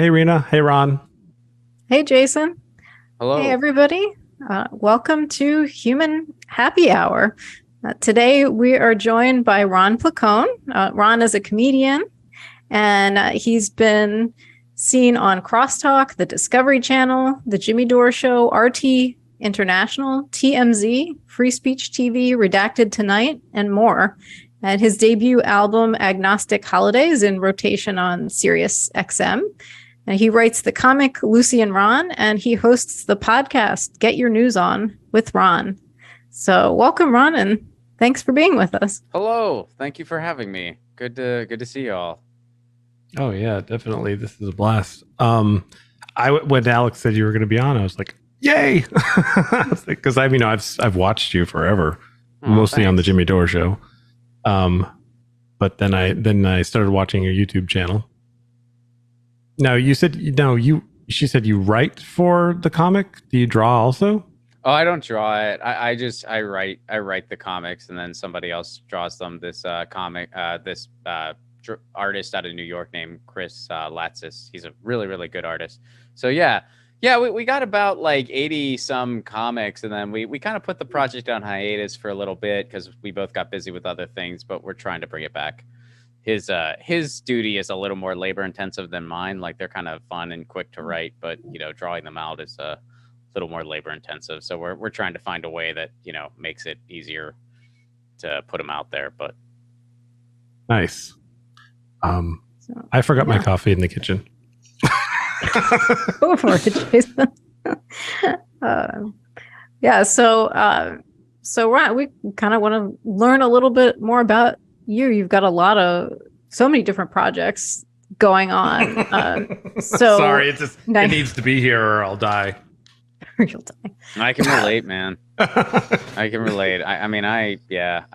Hey, Rena. Hey, Ron. Hey, Jayson. Hello. Hey, everybody. Welcome to Human Happy Hour. Today, we are joined by Ron Placone. Ron is a comedian, and he's been seen on Crosstalk, the Discovery Channel, the Jimmy Dore Show, RT International, TMZ, Free Speech TV, Redacted Tonight, and more. And his debut album, Agnostic Holiday, is in rotation on Sirius XM. And he writes the comic Lucy and Ron, and he hosts the podcast Get Your News On with Ron. So welcome, Ron, and thanks for being with us. Hello. Thank you for having me. Good to see you all. Oh yeah, definitely. This is a blast. When Alex said you were going to be on, I was like, "Yay!" Because I've watched you forever, mostly on the Jimmy Dore Show. But then I started watching your YouTube channel. Now she said you write for the comic. Do you draw also? Oh, I don't draw it. I write the comics, and then somebody else draws them. This artist out of New York named Chris Latsis. He's a really, really good artist. So yeah, we got about like 80 some comics, and then we kind of put the project on hiatus for a little bit because we both got busy with other things, but we're trying to bring it back. His duty is a little more labor intensive than mine. Like, they're kind of fun and quick to write, but drawing them out is a little more labor intensive. So we're trying to find a way that makes it easier to put them out there. But nice. I forgot my coffee in the kitchen. Go for it, Jayson. So Ron, we kind of want to learn a little bit more about you. You've got so many different projects going on. Sorry, it needs to be here or I'll die. You'll die. I can relate, man. I can relate. I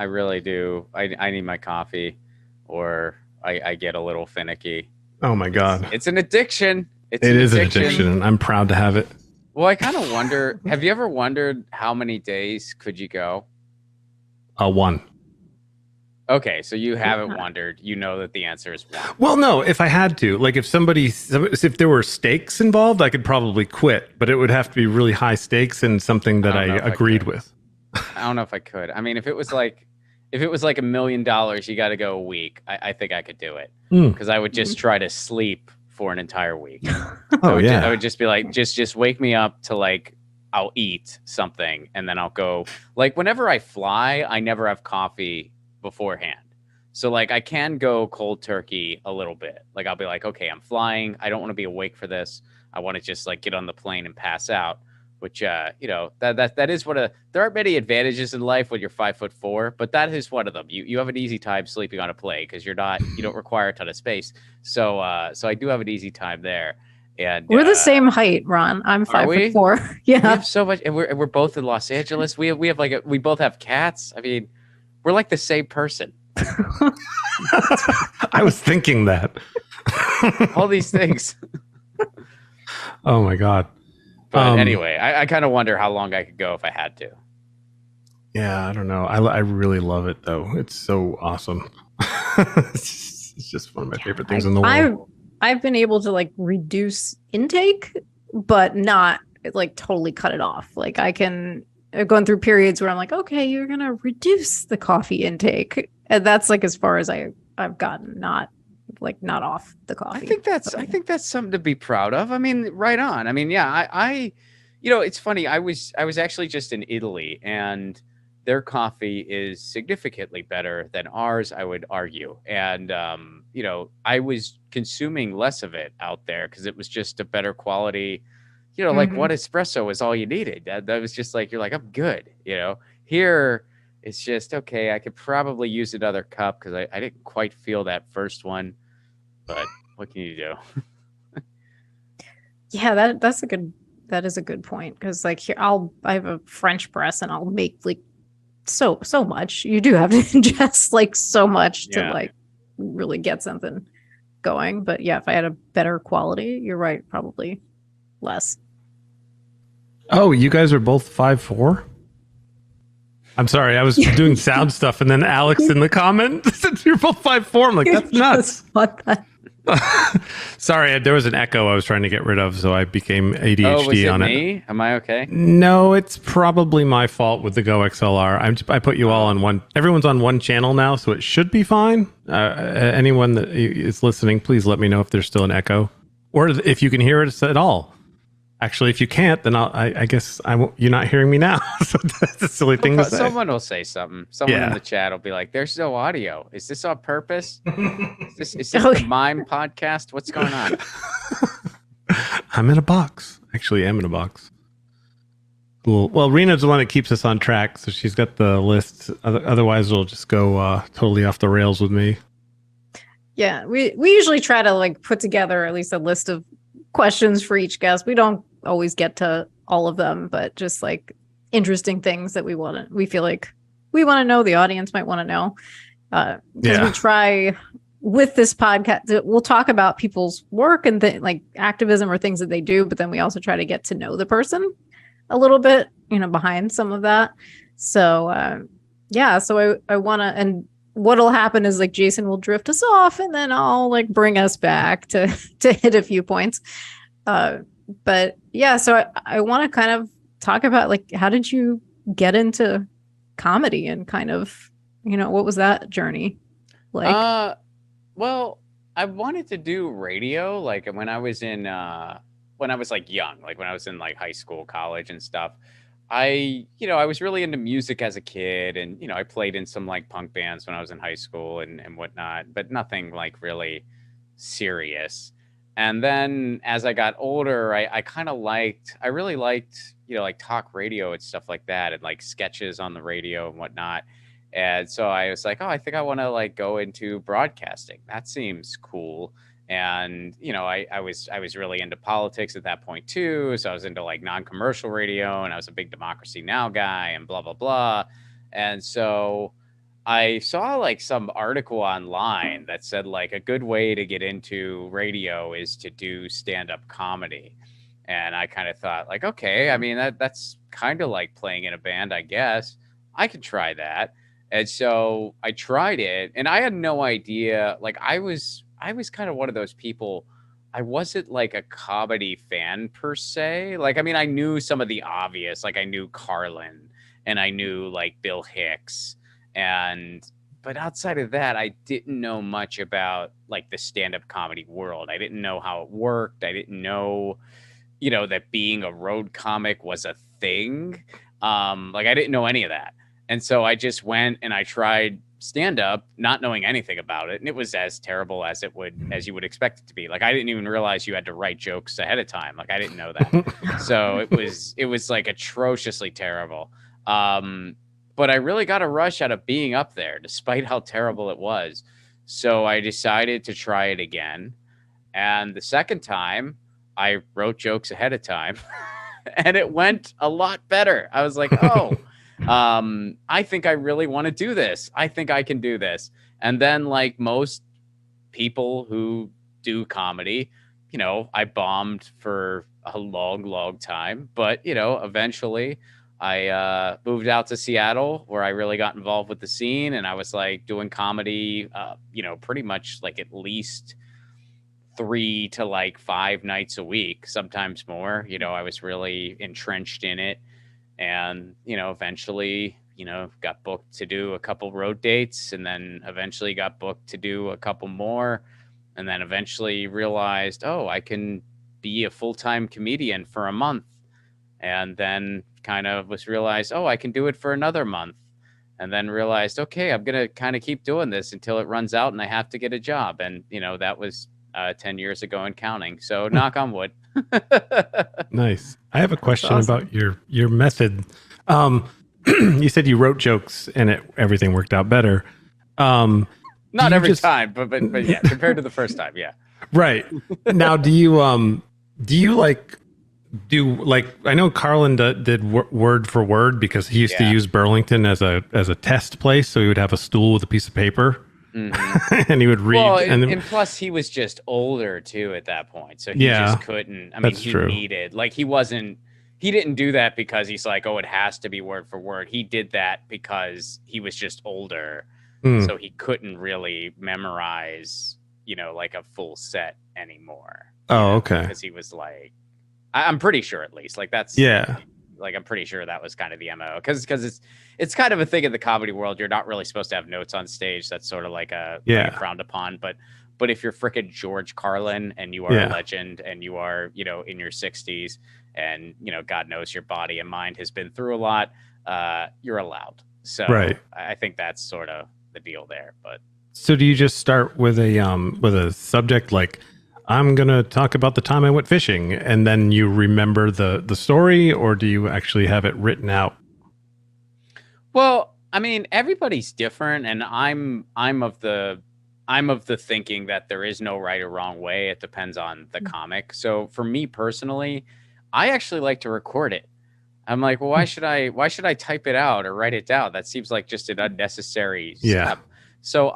really do. I need my coffee, or I get a little finicky. Oh my God. It's an addiction. It is an addiction, and I'm proud to have it. Well, I kind of wonder, have you ever wondered how many days could you go? One. Okay, so you haven't wondered. You know that the answer is one. Well, no, if I had to, like if there were stakes involved, I could probably quit, but it would have to be really high stakes and something that I agreed with. I don't know if I could. I mean, if it was like $1 million, you got to go a week. I think I could do it, because I would just try to sleep for an entire week. I would just be like, just wake me up to like, I'll eat something and then I'll go. Like, whenever I fly, I never have coffee beforehand. So like, I can go cold turkey a little bit. Like, I'll be like, okay, I'm flying. I don't want to be awake for this. I want to just like get on the plane and pass out, which, that is there aren't many advantages in life when you're 5'4", but that is one of them. You have an easy time sleeping on a plane because you don't require a ton of space. So I do have an easy time there. And we're the same height, Ron. I'm 5'4". Yeah. We have so much, and we're both in Los Angeles. We have we both have cats. I mean, we're like the same person. I was thinking that. All these things. Oh my God. But anyway, I kind of wonder how long I could go if I had to. Yeah, I don't know. I really love it though. It's so awesome. It's just one of my favorite things in the world. I've been able to like reduce intake, but not like totally cut it off. Like, I've gone through periods where I'm like, okay, you're gonna reduce the coffee intake, and that's like as far as I've gotten, not off the coffee. I think that's something to be proud of. I mean, right on. I mean, yeah, I it's funny. I was actually just in Italy, and their coffee is significantly better than ours, I would argue. And I was consuming less of it out there because it was just a better quality. Like one espresso is all you needed. That was just like, you're like, I'm good. Here it's just, okay, I could probably use another cup because I didn't quite feel that first one. But what can you do? Yeah, that is a good point. Because like here, I have a French press and I'll make like so much. You do have to ingest like so much to like really get something going. But yeah, if I had a better quality, you're right, probably less. Oh, you guys are both 5'4"? I'm sorry, I was doing sound stuff, and then Alex in the comment said you're both 5'4". I'm like, that's nuts. Sorry, there was an echo I was trying to get rid of, so I became ADHD was it on me? it. Am I okay? No, it's probably my fault with the Go XLR. I put you all on one. Everyone's on one channel now, so it should be fine. Anyone that is listening, please let me know if there's still an echo, or if you can hear it at all. Actually, if you can't, then I guess I won't, you're not hearing me now. So that's a silly thing to say. Someone will say something. Someone in the chat will be like, "There's no audio. Is this on purpose? Is this the mime podcast? What's going on?" I'm in a box. Actually, I'm in a box. Cool. Well, Rena's the one that keeps us on track, so she's got the list. Otherwise, it'll just go totally off the rails with me. Yeah, we usually try to like put together at least a list of questions for each guest. We don't always get to all of them, but just like interesting things that we feel like we want to know, the audience might want to know. Because we try with this podcast, we'll talk about people's work and like activism or things that they do, but then we also try to get to know the person a little bit, behind some of that. So so I want to, and what'll happen is like Jayson will drift us off and then I'll like bring us back to hit a few points. But yeah, so I want to kind of talk about like, how did you get into comedy and kind of, what was that journey like? Well, I wanted to do radio like when I was like young, like when I was in like high school, college and stuff. I was really into music as a kid, and I played in some like punk bands when I was in high school and whatnot, but nothing like really serious. And then as I got older, I really liked like talk radio and stuff like that, and like sketches on the radio and whatnot. And so I was like, oh, I think I want to like go into broadcasting. That seems cool. And I was really into politics at that point too, so I was into like non-commercial radio, and I was a big Democracy Now! Guy and blah blah blah. And so I saw like some article online that said like a good way to get into radio is to do stand-up comedy. And I kind of thought like, okay, I mean that's kind of like playing in a band, I guess I could try that. And so I tried it, and I had no idea. Like I was kind of one of those people. I wasn't like a comedy fan per se. Like, I mean, I knew some of the obvious, like I knew Carlin and I knew like Bill Hicks, but outside of that, I didn't know much about like the stand-up comedy world. I didn't know how it worked. I didn't know, that being a road comic was a thing. Like I didn't know any of that. And so I just went and I tried stand up, not knowing anything about it, and it was as terrible as you would expect it to be. Like I didn't even realize you had to write jokes ahead of time. Like I didn't know that. So it was like atrociously terrible. But I really got a rush out of being up there despite how terrible it was. So I decided to try it again. And the second time I wrote jokes ahead of time and it went a lot better. I was like, oh, I think I really want to do this. I think I can do this. And then like most people who do comedy, I bombed for a long time, but eventually I moved out to Seattle where I really got involved with the scene, and I was like doing comedy, pretty much like at least 3 to like 5 nights a week, sometimes more. I was really entrenched in it. And, eventually, got booked to do a couple road dates, and then eventually got booked to do a couple more. And then eventually realized, oh, I can be a full-time comedian for a month. And then kind of realized, oh, I can do it for another month. And then realized, okay, I'm going to kind of keep doing this until it runs out and I have to get a job. And, that was 10 years ago and counting. So knock on wood. Nice. I have a question about your method. You said you wrote jokes and everything worked out better. Not every time, but yeah, compared to the first time, yeah. Right. Now, do you like I know Carlin did word for word because he used to use Burlington as a test place, so he would have a stool with a piece of paper. Mm-hmm. And he would read. Well, and plus he was just older too at that point. So he just couldn't. I mean, he needed, like, he didn't do that because he's like, oh, it has to be word for word. He did that because he was just older. So he couldn't really memorize like a full set anymore. Okay. Because he was like, I'm pretty sure at least like that's like I'm pretty sure that was kind of the MO because it's kind of a thing in the comedy world. You're not really supposed to have notes on stage. That's sort of like like frowned upon. But if you're freaking George Carlin and you are a legend and you are, in your 60s and, God knows your body and mind has been through a lot, you're allowed. So I think that's sort of the deal there. But so do you just start with a subject like, I'm going to talk about the time I went fishing, and then you remember the story, or do you actually have it written out? Well, I mean, everybody's different, and I'm of the thinking that there is no right or wrong way. It depends on the comic. So for me personally, I actually like to record it. I'm like, well, why should I type it out or write it down? That seems like just an unnecessary step. So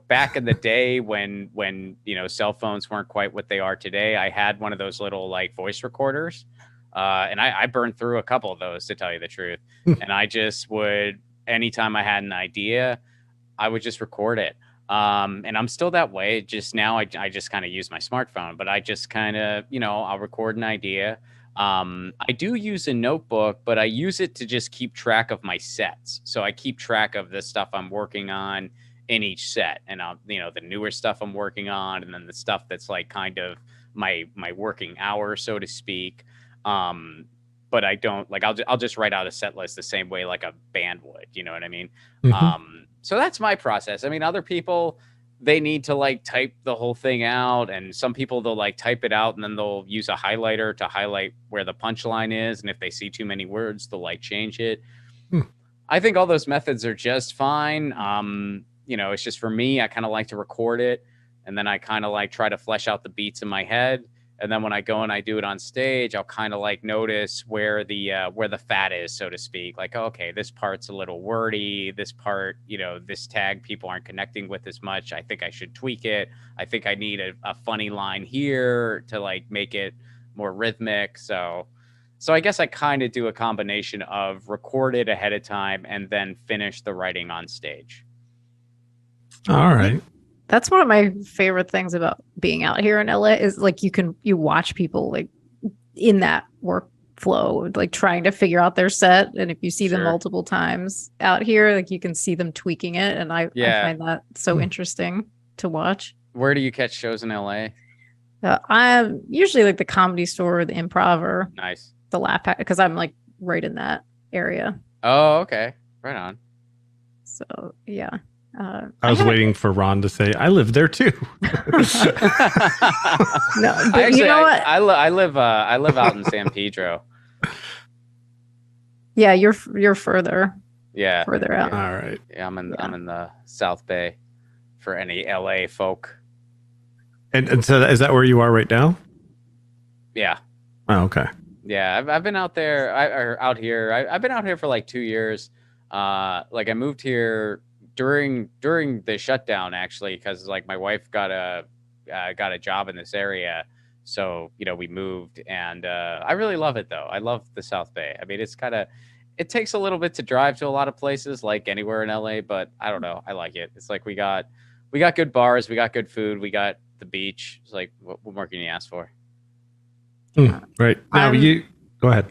back in the day when cell phones weren't quite what they are today, I had one of those little like voice recorders, and I burned through a couple of those, to tell you the truth. And I just would, anytime I had an idea, I would just record it. And I'm still that way. Just now, I just kind of use my smartphone, but I just kind of, I'll record an idea. I do use a notebook, but I use it to just keep track of my sets. So I keep track of the stuff I'm working on in each set, and I'll, the newer stuff I'm working on, and then the stuff that's like kind of my working hour, so to speak. But I don't like, I'll just write out a set list the same way like a band would, you know what I mean? So that's my process. I mean, other people, they need to like type the whole thing out, and some people, they'll like type it out and then they'll use a highlighter to highlight where the punchline is, and if they see too many words, they'll like change it. I think all those methods are just fine. It's just, for me, I kind of like to record it, and then I kind of like try to flesh out the beats in my head. And then when I go and I do it on stage, I'll kind of like notice where the fat is, so to speak. Like, okay, this part's a little wordy. This part, this tag people aren't connecting with as much. I think I should tweak it. I think I need a funny line here to like make it more rhythmic. So I guess I kind of do a combination of record it ahead of time and then finish the writing on stage. All right. That's one of my favorite things about being out here in LA is like you watch people like in that workflow, like trying to figure out their set. And if you see them multiple times out here, like you can see them tweaking it. And I find that so interesting to watch. Where do you catch shows in LA? I'm usually like the Comedy Store or the Improv or the Laugh Pack, because I'm like right in that area. Oh, okay. Right on. So, yeah. I was waiting for Ron to say, I live there too. No, but actually, you know what? I live out in San Pedro. Yeah, you're further. Yeah. Further out. All right. Yeah, I'm in the South Bay for any LA folk. And so is that where you are right now? Yeah. Oh, okay. Yeah, I've been out there out here. I've been out here for like 2 years. Like I moved here during the shutdown, actually, because like my wife got a job in this area, so we moved, and I really love it though. I love the South Bay. I mean, it takes a little bit to drive to a lot of places, like anywhere in LA, but I don't know, I like it. It's like we got good bars, we got good food, we got the beach. It's like, what more can you ask for? Right now, you go ahead.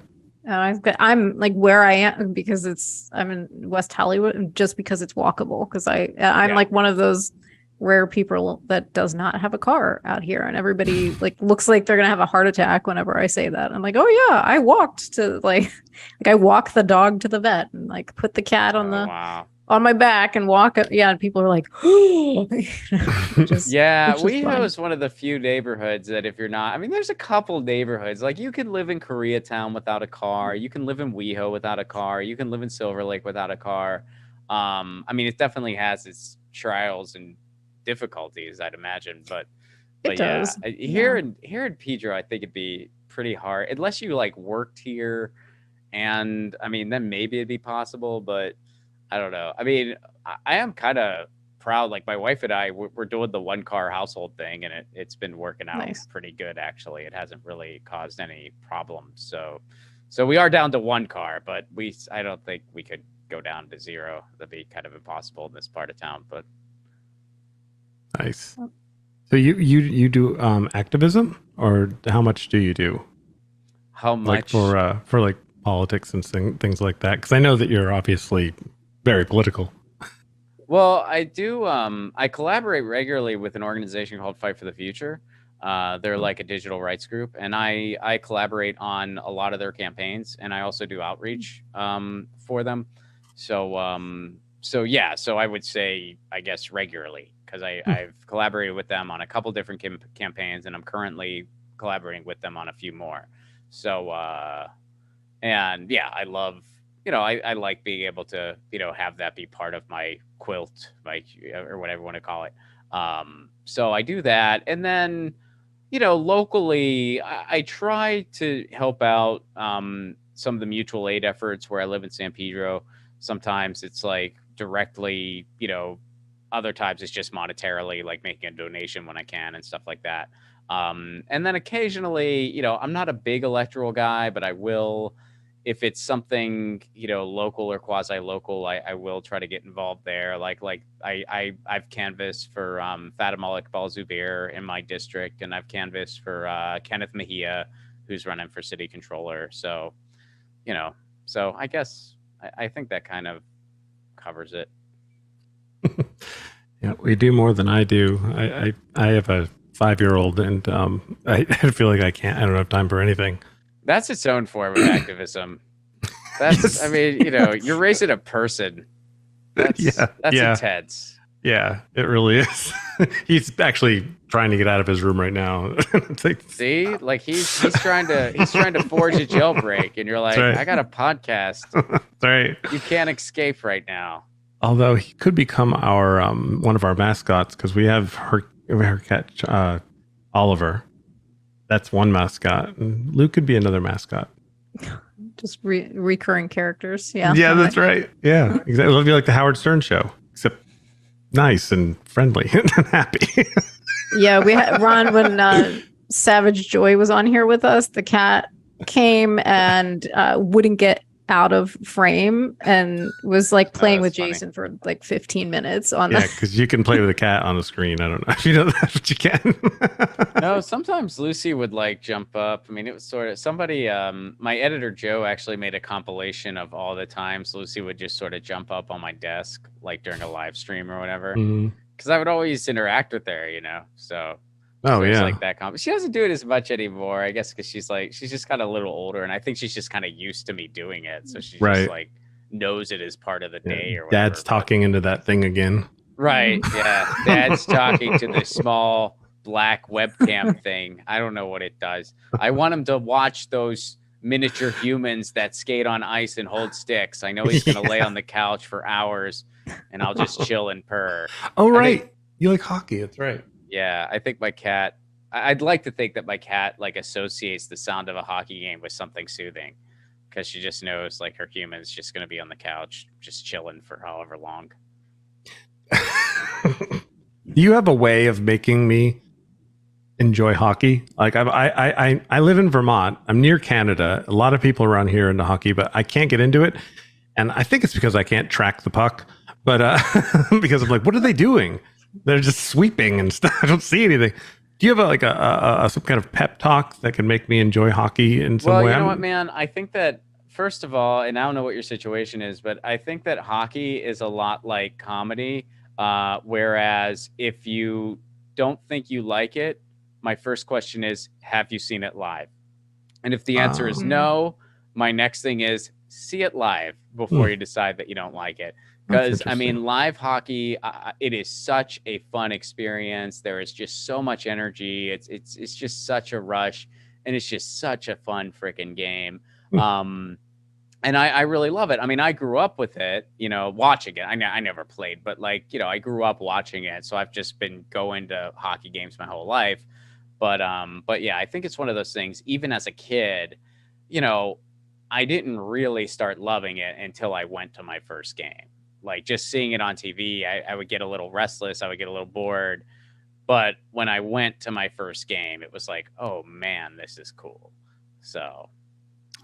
I'm like where I am because I'm in West Hollywood, just because it's walkable. Because I'm like one of those rare people that does not have a car out here, and everybody like looks like they're gonna have a heart attack whenever I say that. I'm like, oh yeah, I walked to like I walk the dog to the vet and like put the cat on on my back and walk. Yeah, and people are like, WeHo is one of the few neighborhoods that if you're not, I mean, there's a couple neighborhoods, like you can live in Koreatown without a car, you can live in WeHo without a car, you can live in Silver Lake without a car. I mean, it definitely has its trials and difficulties, I'd imagine, but it does. Here in Pedro, I think it'd be pretty hard unless you like worked here, and I mean, then maybe it'd be possible, but I don't know. I mean, I am kind of proud. Like my wife and I, we're doing the 1-car household thing, and it's been working out pretty good, actually. It hasn't really caused any problems. So we are down to 1 car, but I don't think we could go down to 0. That'd be kind of impossible in this part of town. But Nice. So you do activism, or how much do you do? How much for like politics and things like that? Because I know that you're obviously very political. Well, I do. I collaborate regularly with an organization called Fight for the Future. They're like a digital rights group, and I collaborate on a lot of their campaigns, and I also do outreach for them. So yeah, so I would say, I guess, regularly, because I've collaborated with them on a couple different campaigns, and I'm currently collaborating with them on a few more. So and yeah, I love, I like being able to, have that be part of my quilt, or whatever you want to call it. So I do that. And then, locally, I try to help out some of the mutual aid efforts where I live in San Pedro. Sometimes it's like directly, other times it's just monetarily, like making a donation when I can and stuff like that. And then occasionally, I'm not a big electoral guy, but I will, if it's something, local or quasi-local, I will try to get involved there. Like I've canvassed for Fatima Iqbal Zubair in my district, and I've canvassed for Kenneth Mejia, who's running for city controller. So, so I guess I think that kind of covers it. Yeah, we do more than I do. I have a 5-year-old, and I feel like I don't have time for anything. That's its own form of activism. That's, yes. I mean, you're raising a person. That's intense. Yeah, it really is. He's actually trying to get out of his room right now. See, like he's trying to forge a jailbreak, and you're like, right. I got a podcast. That's right. You can't escape right now. Although he could become our one of our mascots, because we have her cat Oliver. That's one mascot, and Luke could be another mascot. Just recurring characters. Yeah. Yeah, that's right. Yeah, exactly. It'll be like the Howard Stern show, except nice and friendly and happy. Yeah, we had Ron when Savage Joy was on here with us. The cat came and wouldn't get out of frame and was like playing with Jayson for like 15 minutes on that. Yeah, because you can play with a cat on the screen. I don't know if you know that, but you can. No, sometimes Lucy would like jump up. I mean, it was sort of somebody, my editor Joe actually made a compilation of all the times Lucy would just sort of jump up on my desk, like during a live stream or whatever. Because I would always interact with her, so. Oh, yeah. Like that. She doesn't do it as much anymore, I guess, because she's just got a little older, and I think she's just kind of used to me doing it. So she just like knows it as part of the day or whatever. Dad's talking into that thing again. Right. Yeah. Dad's talking to the small black webcam thing. I don't know what it does. I want him to watch those miniature humans that skate on ice and hold sticks. I know he's going to lay on the couch for hours, and I'll just chill and purr. Oh, right. You like hockey. That's right. Yeah, I think my cat, I'd like to think that my cat like associates the sound of a hockey game with something soothing, because she just knows like her human's just going to be on the couch, just chilling for however long. You have a way of making me enjoy hockey. Like I live in Vermont. I'm near Canada. A lot of people around here into hockey, but I can't get into it. And I think it's because I can't track the puck, but because I'm like, what are they doing? They're just sweeping and stuff. I don't see anything. Do you have a some kind of pep talk that can make me enjoy hockey in some way? Well, you know what, man? I think that, first of all, and I don't know what your situation is, but I think that hockey is a lot like comedy. Whereas if you don't think you like it, my first question is, have you seen it live? And if the answer is no, my next thing is see it live before you decide that you don't like it. Because, I mean, live hockey, it is such a fun experience. There is just so much energy. It's just such a rush, and it's just such a fun freaking game. And I really love it. I mean, I grew up with it, watching it. I never played, but I grew up watching it. So I've just been going to hockey games my whole life. But yeah, I think it's one of those things, even as a kid, I didn't really start loving it until I went to my first game. Like just seeing it on TV, I would get a little restless. I would get a little bored. But when I went to my first game, it was like, oh man, this is cool. So.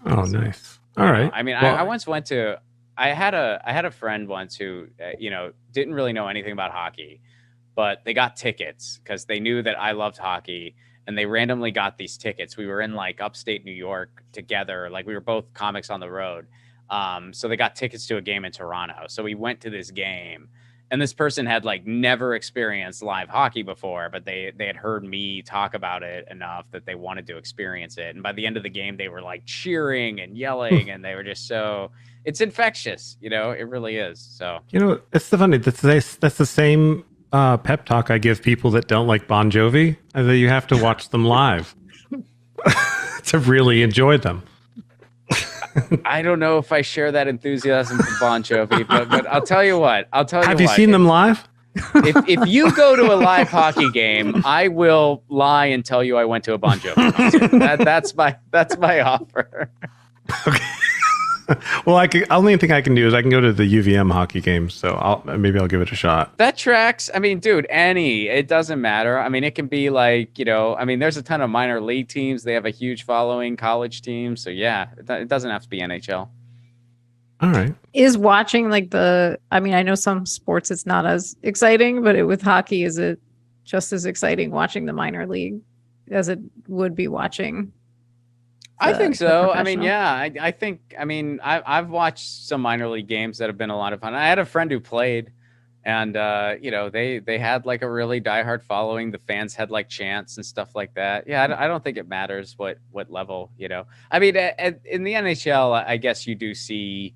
Oh, nice. All right. I mean, well, I once went to, I had a friend once who, didn't really know anything about hockey, but they got tickets because they knew that I loved hockey, and they randomly got these tickets. We were in like upstate New York together. Like we were both comics on the road. So they got tickets to a game in Toronto. So we went to this game, and this person had like never experienced live hockey before, but they had heard me talk about it enough that they wanted to experience it. And by the end of the game, they were like cheering and yelling, and they were just so, it's infectious, you know, it really is. So, you know, it's the funny, that's the same pep talk I give people that don't like Bon Jovi, that you have to watch them live to really enjoy them. I don't know if I share that enthusiasm for Bon Jovi, but I'll tell you what. Have you seen them live? If you go to a live hockey game, I will lie and tell you I went to a Bon Jovi concert. That's my offer. Okay. Well, only thing I can do is I can go to the UVM hockey games, so maybe I'll give it a shot. That tracks. I mean, dude, it doesn't matter. I mean, it can be like, you know, I mean, there's a ton of minor league teams. They have a huge following, college teams. So yeah, it doesn't have to be NHL. All right. Is watching like I mean, I know some sports it's not as exciting, but with hockey, is it just as exciting watching the minor league as it would be watching? I think so. I mean, yeah, I think, I mean, I've watched some minor league games that have been a lot of fun. I had a friend who played, and, you know, they had like a really diehard following. The fans had like chants and stuff like that. Yeah, I don't think it matters what level, you know. I mean, in the NHL, I guess you do see,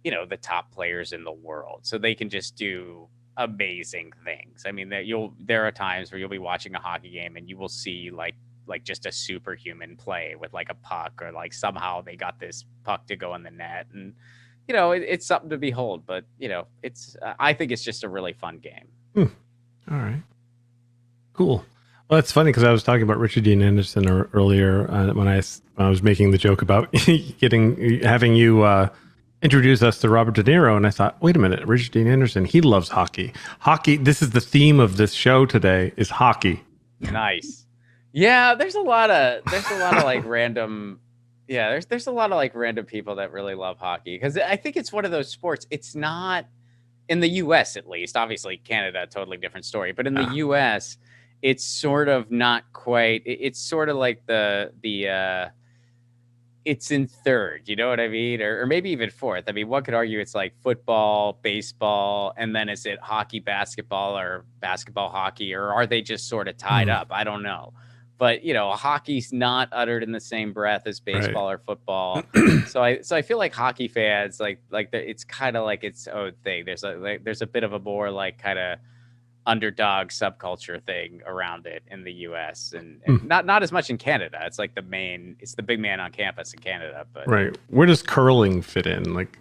you know, the top players in the world, so they can just do amazing things. I mean, there are times where you'll be watching a hockey game and you will see like just a superhuman play with like a puck, or like somehow they got this puck to go in the net, and you know, it's something to behold. But you know, I think it's just a really fun game. All right, cool. Well, it's funny because I was talking about Richard Dean Anderson earlier when I was making the joke about having you introduce us to Robert De Niro, and I thought, wait a minute, Richard Dean Anderson, he loves hockey. Hockey. This is the theme of this show today: is hockey. Nice. Yeah, there's a lot of like random. Yeah, there's a lot of like random people that really love hockey, because I think it's one of those sports. It's not in the U.S. at least. Obviously, Canada, totally different story. But in the U.S., it's sort of not quite. It's sort of like the it's in third. You know what I mean? Or maybe even fourth. I mean, one could argue it's like football, baseball, and then is it hockey, basketball, or basketball, hockey, or are they just sort of tied up? I don't know. But, you know, hockey's not uttered in the same breath as baseball or football. So I feel like hockey fans, like it's kind of like its own thing. There's a bit of a more like kind of underdog subculture thing around it in the US, and not as much in Canada. It's like it's the big man on campus in Canada. But right. Where does curling fit in? Like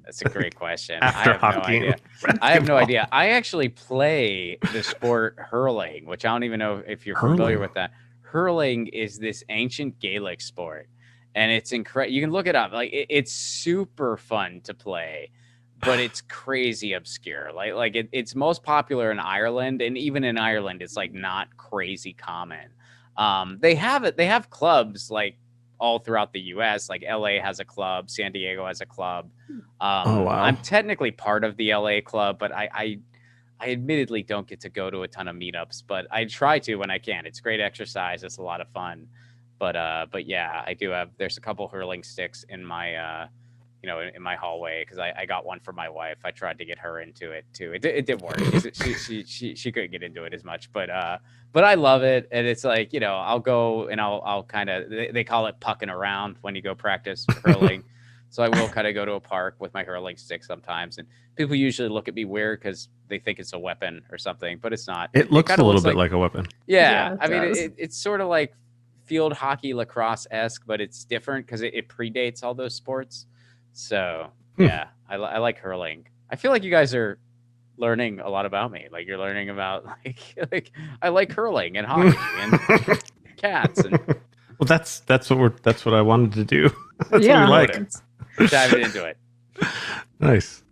that's a great question. After hockey. I have no idea. I actually play the sport hurling, which I don't even know if you're familiar with that. Hurling is this ancient Gaelic sport, and it's incredible. You can look it up. Like it's super fun to play, but it's crazy obscure. Like it's most popular in Ireland, and even in Ireland, it's like not crazy common. They have clubs like all throughout the US. Like LA has a club, San Diego has a club. Oh, wow. I'm technically part of the LA club, but I admittedly don't get to go to a ton of meetups, but I try to when I can. It's great exercise. It's a lot of fun. But yeah, I do have, there's a couple hurling sticks in my, in my hallway, because I got one for my wife. I tried to get her into it too. It did work. She couldn't get into it as much, but I love it. And it's like, you know, I'll go and I'll kind of, they call it pucking around when you go practice hurling. So I will kind of go to a park with my hurling stick sometimes, and people usually look at me weird because they think it's a weapon or something, but it's not. It looks a little bit like a weapon. Yeah, I mean, it's sort of like field hockey, lacrosse-esque, but it's different because it predates all those sports. So yeah, I like hurling. I feel like you guys are learning a lot about me. Like you're learning about like I like hurling and hockey and cats and. Well, that's what I wanted to do. That's Yeah. what we like. Diving into it. Nice.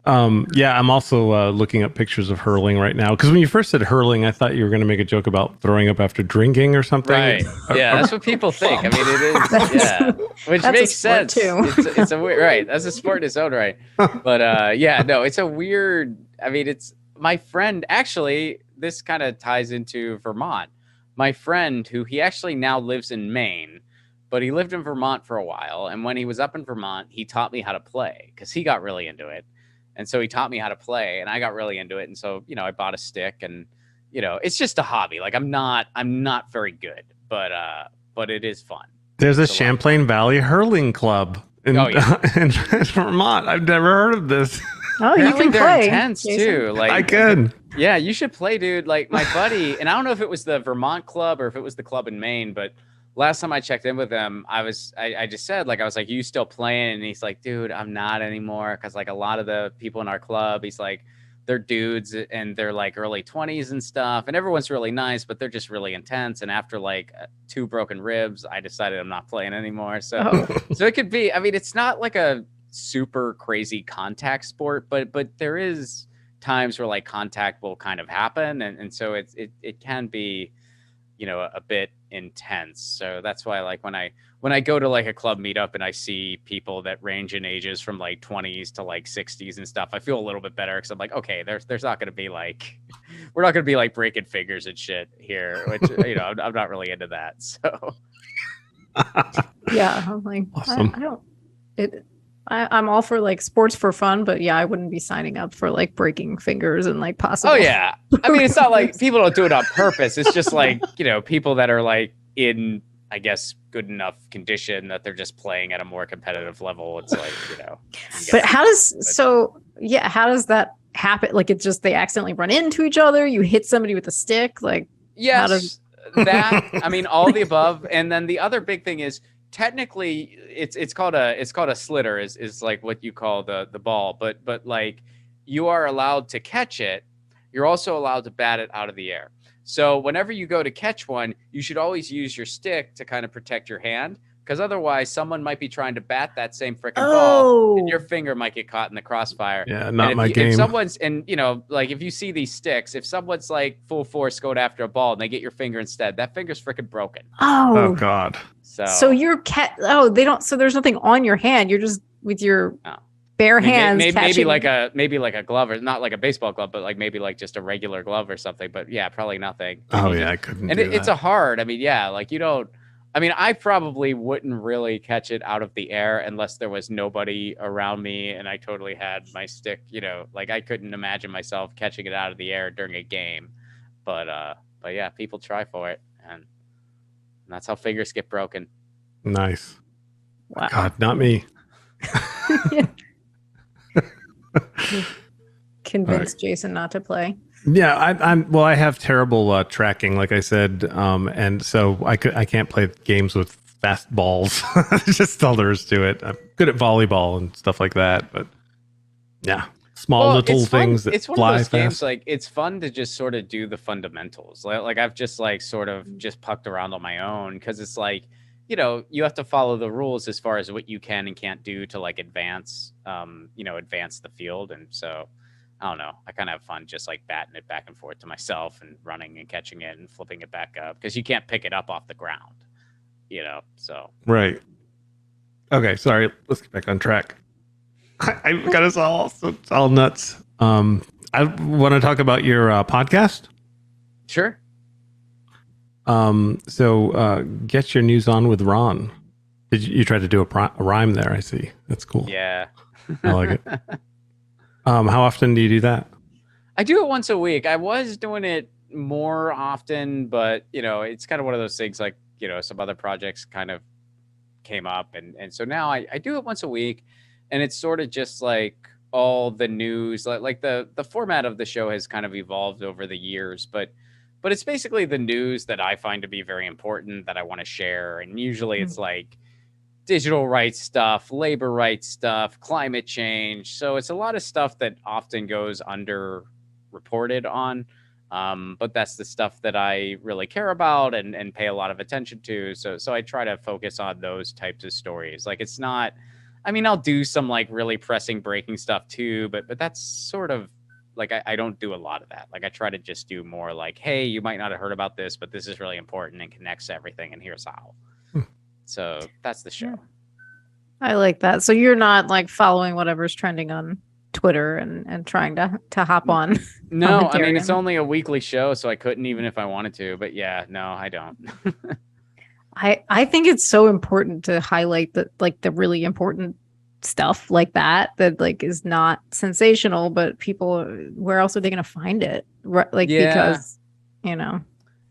Yeah, I'm also looking up pictures of hurling right now, because when you first said hurling, I thought you were going to make a joke about throwing up after drinking or something. Right. Yeah, that's what people think. I mean, it is. Yeah, which makes sense. Too. It's a weird, right? That's a sport in its own right. But yeah, no, it's a weird. I mean, my friend, actually, this kind of ties into Vermont. My friend, who he actually now lives in Maine, but he lived in Vermont for a while. And when he was up in Vermont, he taught me how to play because he got really into it. And so he taught me how to play and I got really into it. And so, I bought a stick and, it's just a hobby. Like I'm not very good, but it is fun. There's a Champlain Valley hurling club in Vermont. I've never heard of this. Oh, you can play. Intense Jayson. Too. Like I can. Yeah, you should play, dude. Like my buddy, and I don't know if it was the Vermont club or if it was the club in Maine, but last time I checked in with him, I just said, like, I was like, you still playing? And he's like, dude, I'm not anymore. Cause like a lot of the people in our club, he's like, they're dudes and they're like early 20s and stuff. And everyone's really nice, but they're just really intense. And after like 2 broken ribs, I decided I'm not playing anymore. So, so it could be, I mean, it's not like a super crazy contact sport, but there is times where like contact will kind of happen. And so it can be, a bit intense. So that's why like when I go to like a club meetup and I see people that range in ages from like 20s to like 60s and stuff, I feel a little bit better because I'm like, okay, there's not going to be like, we're not going to be like breaking fingers and shit here, which, I'm not really into that. So yeah, I'm like, awesome. I'm all for like sports for fun, but yeah, I wouldn't be signing up for like breaking fingers and like possible. Oh yeah. I mean, it's not like people don't do it on purpose. It's just like, people that are like in, I guess, good enough condition that they're just playing at a more competitive level. It's like, But how does that happen? Like it's just, they accidentally run into each other. You hit somebody with a stick. Like, yes, that, I mean, all the above. And then the other big thing is, technically it's called a slitter is like what you call the ball, but like you are allowed to catch it. You're also allowed to bat it out of the air. So whenever you go to catch one, you should always use your stick to kind of protect your hand, because otherwise someone might be trying to bat that same freaking ball and your finger might get caught in the crossfire. Yeah, not my game. If someone's, and like if you see these sticks, if someone's like full force going after a ball and they get your finger instead, that finger's freaking broken. Oh God. So you're they don't, so there's nothing on your hand. You're just with your bare hands. Maybe like a glove, or not like a baseball glove, but like maybe like just a regular glove or something. But yeah, probably nothing. I couldn't. And it's a hard. I mean, yeah, like you don't. I mean, I probably wouldn't really catch it out of the air unless there was nobody around me and I totally had my stick. Like I couldn't imagine myself catching it out of the air during a game. But yeah, people try for it, and that's how fingers get broken. Nice. Wow. God, not me. Convinced Jayson not to play. Yeah, I have terrible tracking, like I said, and so I can't play games with fast balls. Just all there is to it. I'm good at volleyball and stuff like that, but yeah, little things that it's one fly of those fast. Games, like it's fun to just sort of do the fundamentals. Like I've just like sort of just pucked around on my own, because it's like, you have to follow the rules as far as what you can and can't do to like advance the field. And so I don't know, I kind of have fun just like batting it back and forth to myself and running and catching it and flipping it back up, because you can't pick it up off the ground, so. Right. Okay, sorry, let's get back on track. I got us all nuts. I want to talk about your podcast. Sure. So get your news on with Ron. Did you try to do a rhyme there? I see. That's cool. Yeah. I like it. How often do you do that? I do it once a week. I was doing it more often, but it's kind of one of those things, like, some other projects kind of came up. And so now I do it once a week, and it's sort of just like all the news, like the format of the show has kind of evolved over the years, but it's basically the news that I find to be very important that I want to share. And usually it's like digital rights stuff, labor rights stuff, climate change. So it's a lot of stuff that often goes underreported on. But that's the stuff that I really care about and pay a lot of attention to. So I try to focus on those types of stories. Like it's not, I mean, I'll do some like really pressing breaking stuff too, but that's sort of like, I don't do a lot of that. Like I try to just do more like, hey, you might not have heard about this, but this is really important and connects to everything, and here's how. So that's the show. I like that. So you're not like following whatever's trending on Twitter and trying to hop on. No, I mean, it's only a weekly show, so I couldn't even if I wanted to. But yeah, no, I don't. I think it's so important to highlight the really important stuff like that like is not sensational, but people, where else are they going to find it? Like, because, you know.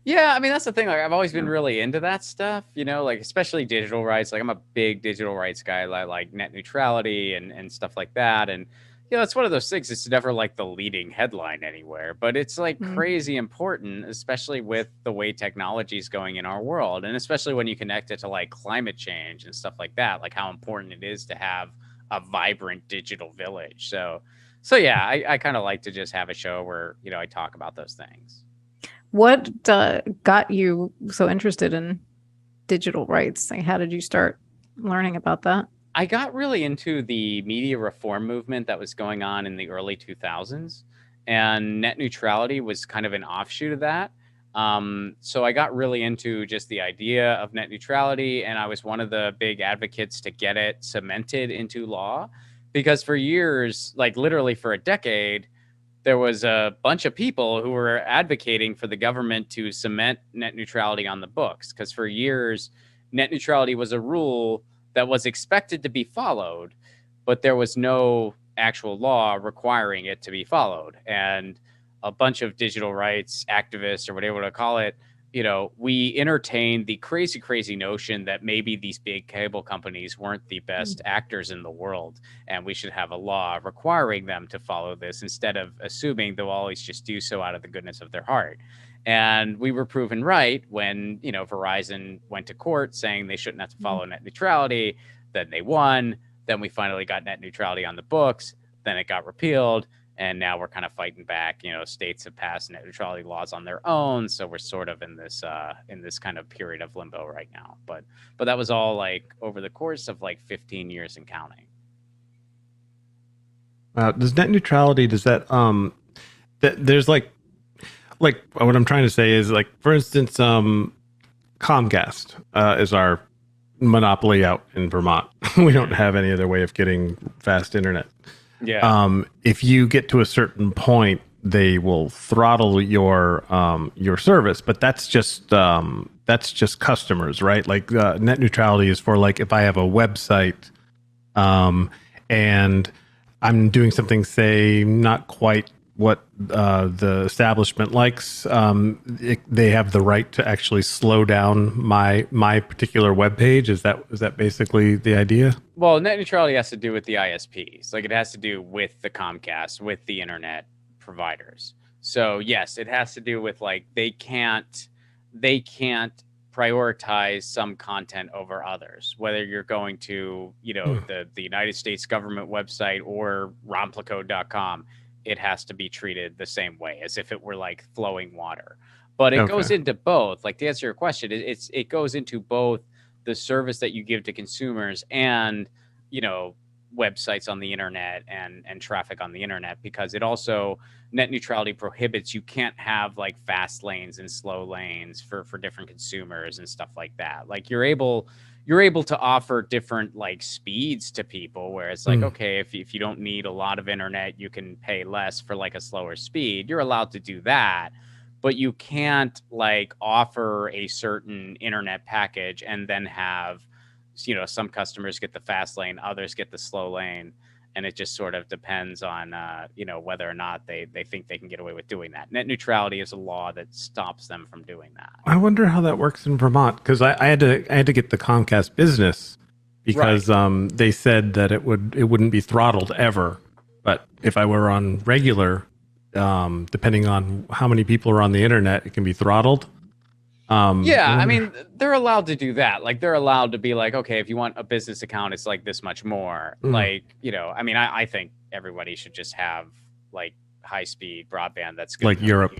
Yeah, I mean, that's the thing. Like, I've always been really into that stuff, you know, like especially digital rights. Like, I'm a big digital rights guy, like net neutrality and stuff like that. And you know, it's one of those things. It's never like the leading headline anywhere, but it's like crazy important, especially with the way technology is going in our world, and especially when you connect it to like climate change and stuff like that. Like how important it is to have a vibrant digital village. So yeah, I kind of like to just have a show where, you know, I talk about those things. What got you so interested in digital rights? Like, how did you start learning about that? I got really into the media reform movement that was going on in the early 2000s, and net neutrality was kind of an offshoot of that. So I got really into just the idea of net neutrality, and I was one of the big advocates to get it cemented into law, because for years, like literally for a decade, there was a bunch of people who were advocating for the government to cement net neutrality on the books. Because for years, net neutrality was a rule that was expected to be followed, but there was no actual law requiring it to be followed. And a bunch of digital rights activists, or whatever you want to call it, you know, we entertained the crazy notion that maybe these big cable companies weren't the best actors in the world, and we should have a law requiring them to follow this instead of assuming they'll always just do so out of the goodness of their heart. And we were proven right when, you know, Verizon went to court saying they shouldn't have to follow net neutrality. Then they won. Then we finally got net neutrality on the books. Then it got repealed. And now we're kind of fighting back. You know, states have passed net neutrality laws on their own, so we're sort of in this kind of period of limbo right now. But that was all like over the course of like 15 years and counting. Does net neutrality? Does that there's like what I'm trying to say is, like, for instance, Comcast is our monopoly out in Vermont. We don't have any other way of getting fast internet. Yeah. If you get to a certain point, they will throttle your service, but that's just customers, right? Like net neutrality is for, like, if I have a website, and I'm doing something, say, not quite what the establishment likes, they have the right to actually slow down my particular web page. Is that basically the idea? Well, net neutrality has to do with the ISPs. Like, it has to do with the Comcast, with the internet providers. So yes, it has to do with, like, they can't prioritize some content over others, whether you're going to, you know, the United States government website or ronplacone.com. It has to be treated the same way as if it were like flowing water. But it goes into both. Like, to answer your question, it goes into both the service that you give to consumers and, you know, websites on the internet and traffic on the internet, because it also, net neutrality prohibits, you can't have like fast lanes and slow lanes for different consumers and stuff like that. Like, you're able to offer different like speeds to people, where it's like, okay, if you don't need a lot of internet, you can pay less for like a slower speed. You're allowed to do that, but you can't like offer a certain internet package and then have, you know, some customers get the fast lane, others get the slow lane. And it just sort of depends on, you know, whether or not they think they can get away with doing that. Net neutrality is a law that stops them from doing that. I wonder how that works in Vermont, because I had to get the Comcast Business, because they said that it wouldn't be throttled ever. But if I were on regular, depending on how many people are on the internet, it can be throttled. I mean, they're allowed to do that. Like, they're allowed to be like, okay, if you want a business account, it's like this much more. Like, you know, I mean, I think everybody should just have like high speed broadband that's good, like Europe.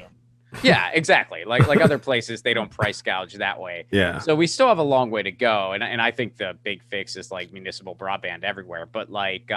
Yeah, exactly. Like other places, they don't price gouge that way. Yeah. So we still have a long way to go. And I think the big fix is like municipal broadband everywhere. But like,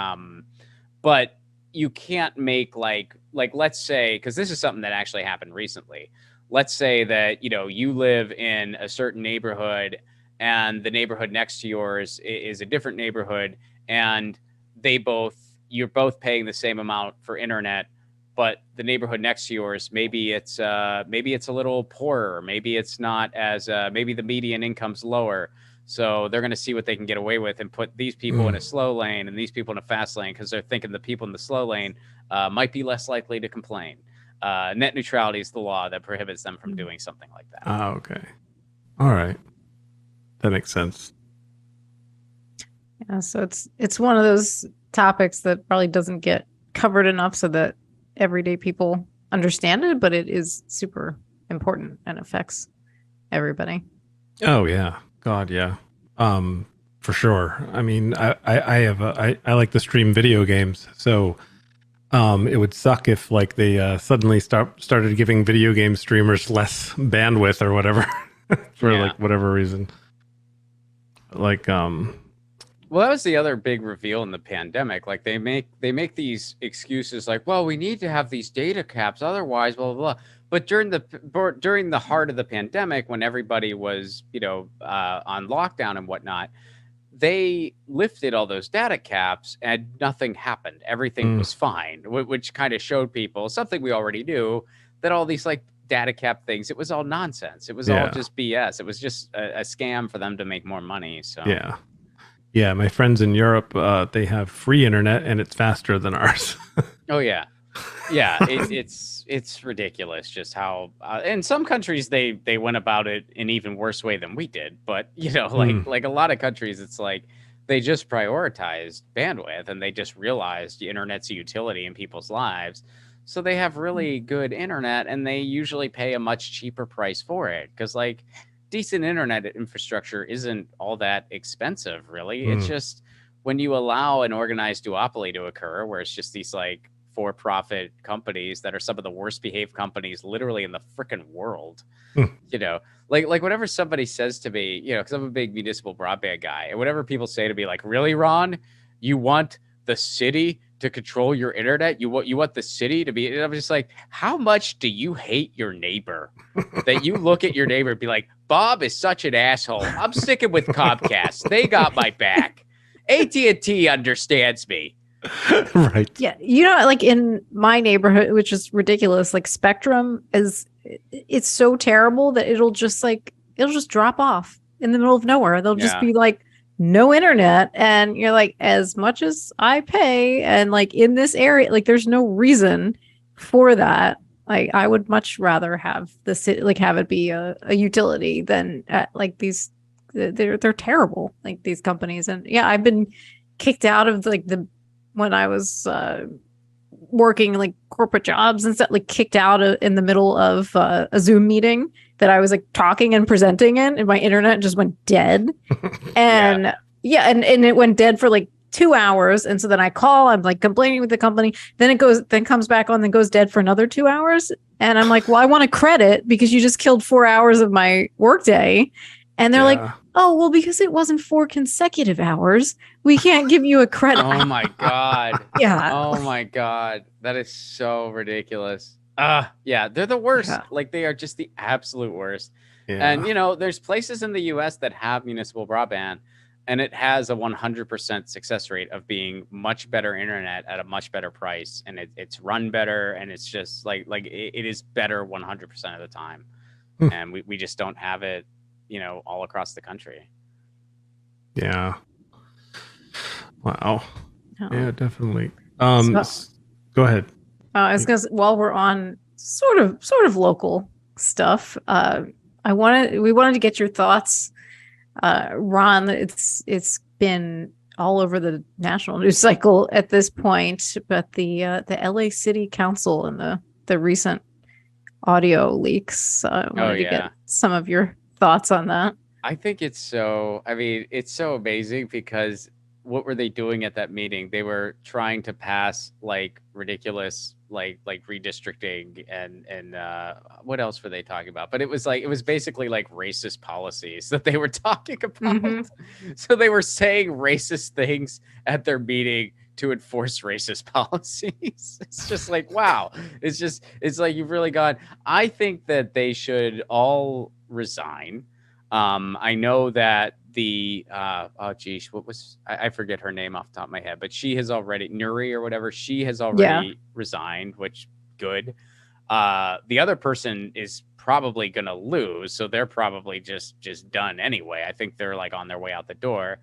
but you can't make like let's say, because this is something that actually happened recently. Let's say that, you know, you live in a certain neighborhood and the neighborhood next to yours is a different neighborhood, and they both you're both paying the same amount for internet, but the neighborhood next to yours, maybe it's a little poorer, maybe it's not as maybe the median income's lower, so they're going to see what they can get away with and put these people in a slow lane and these people in a fast lane because they're thinking the people in the slow lane might be less likely to complain. Net neutrality is the law that prohibits them from doing something like that. Oh, okay. All right. That makes sense. Yeah, so it's one of those topics that probably doesn't get covered enough so that everyday people understand it, but it is super important and affects everybody. Oh yeah. God, yeah. For sure. I mean, I like to stream video games, so it would suck if like they suddenly started giving video game streamers less bandwidth or whatever for like whatever reason. Like well, that was the other big reveal in the pandemic. Like they make these excuses like, well, we need to have these data caps, otherwise, blah blah blah. But during the heart of the pandemic, when everybody was, on lockdown and whatnot, they lifted all those data caps and nothing happened. Everything was fine, which kind of showed people something we already knew, that all these like data cap things, it was all nonsense. It was all just BS. It was just a scam for them to make more money. So yeah. My friends in Europe, they have free internet and it's faster than ours. Oh yeah. Yeah, it's ridiculous just how in some countries they went about it in even worse way than we did. But like a lot of countries, it's like they just prioritized bandwidth and they just realized the internet's a utility in people's lives. So they have really good internet and they usually pay a much cheaper price for it because like decent internet infrastructure isn't all that expensive, really. It's just when you allow an organized duopoly to occur where it's just these like for-profit companies that are some of the worst behaved companies literally in the freaking world. Like whenever somebody says to me, because I'm a big municipal broadband guy, and whatever people say to me like, really, Ron, you want the city to control your internet? You want the city to be, and I'm just like, how much do you hate your neighbor that you look at your neighbor and be like, Bob is such an asshole, I'm sticking with Comcast, they got my back, AT&T understands me. Right. Yeah. Like in my neighborhood, which is ridiculous, like Spectrum it's so terrible that it'll just drop off in the middle of nowhere. They'll just be like, no internet. And you're like, as much as I pay and like in this area, like there's no reason for that. Like I would much rather have the city, like have it be a utility than like these, they're terrible, like these companies. And I've been kicked out of like when I was working like corporate jobs and stuff, like kicked out in the middle of a Zoom meeting that I was like talking and presenting in, and my internet just went dead. And and it went dead for like 2 hours. And so then I'm like complaining with the company. Then comes back on, then goes dead for another 2 hours. And I'm like, well, I want a credit because you just killed 4 hours of my workday. And they're like, oh, well, because it wasn't 4 consecutive hours, we can't give you a credit. Oh my God. Yeah. Oh my God. That is so ridiculous. They're the worst. Yeah. Like they are just the absolute worst. Yeah. And there's places in the US that have municipal broadband and it has a 100% success rate of being much better internet at a much better price. And it's run better. And it's just like it is better 100% of the time. And we just don't have it, all across the country. Yeah. Wow. Oh. Yeah, definitely. Go ahead. I was gonna say, while we're on sort of local stuff, we wanted to get your thoughts, Ron. It's been all over the national news cycle at this point, but the LA City Council and the recent audio leaks. I wanted to get some of your thoughts on that. I think it's so amazing because what were they doing at that meeting? They were trying to pass like ridiculous like redistricting and what else were they talking about? But it was basically like racist policies that they were talking about. So they were saying racist things at their meeting to enforce racist policies. It's just like, wow. It's like you've really gone. I think that they should all resign. I know that I forget her name off the top of my head, but she has already, Nuri or whatever, she has already resigned, which good. The other person is probably going to lose, so they're probably just done anyway. I think they're like on their way out the door.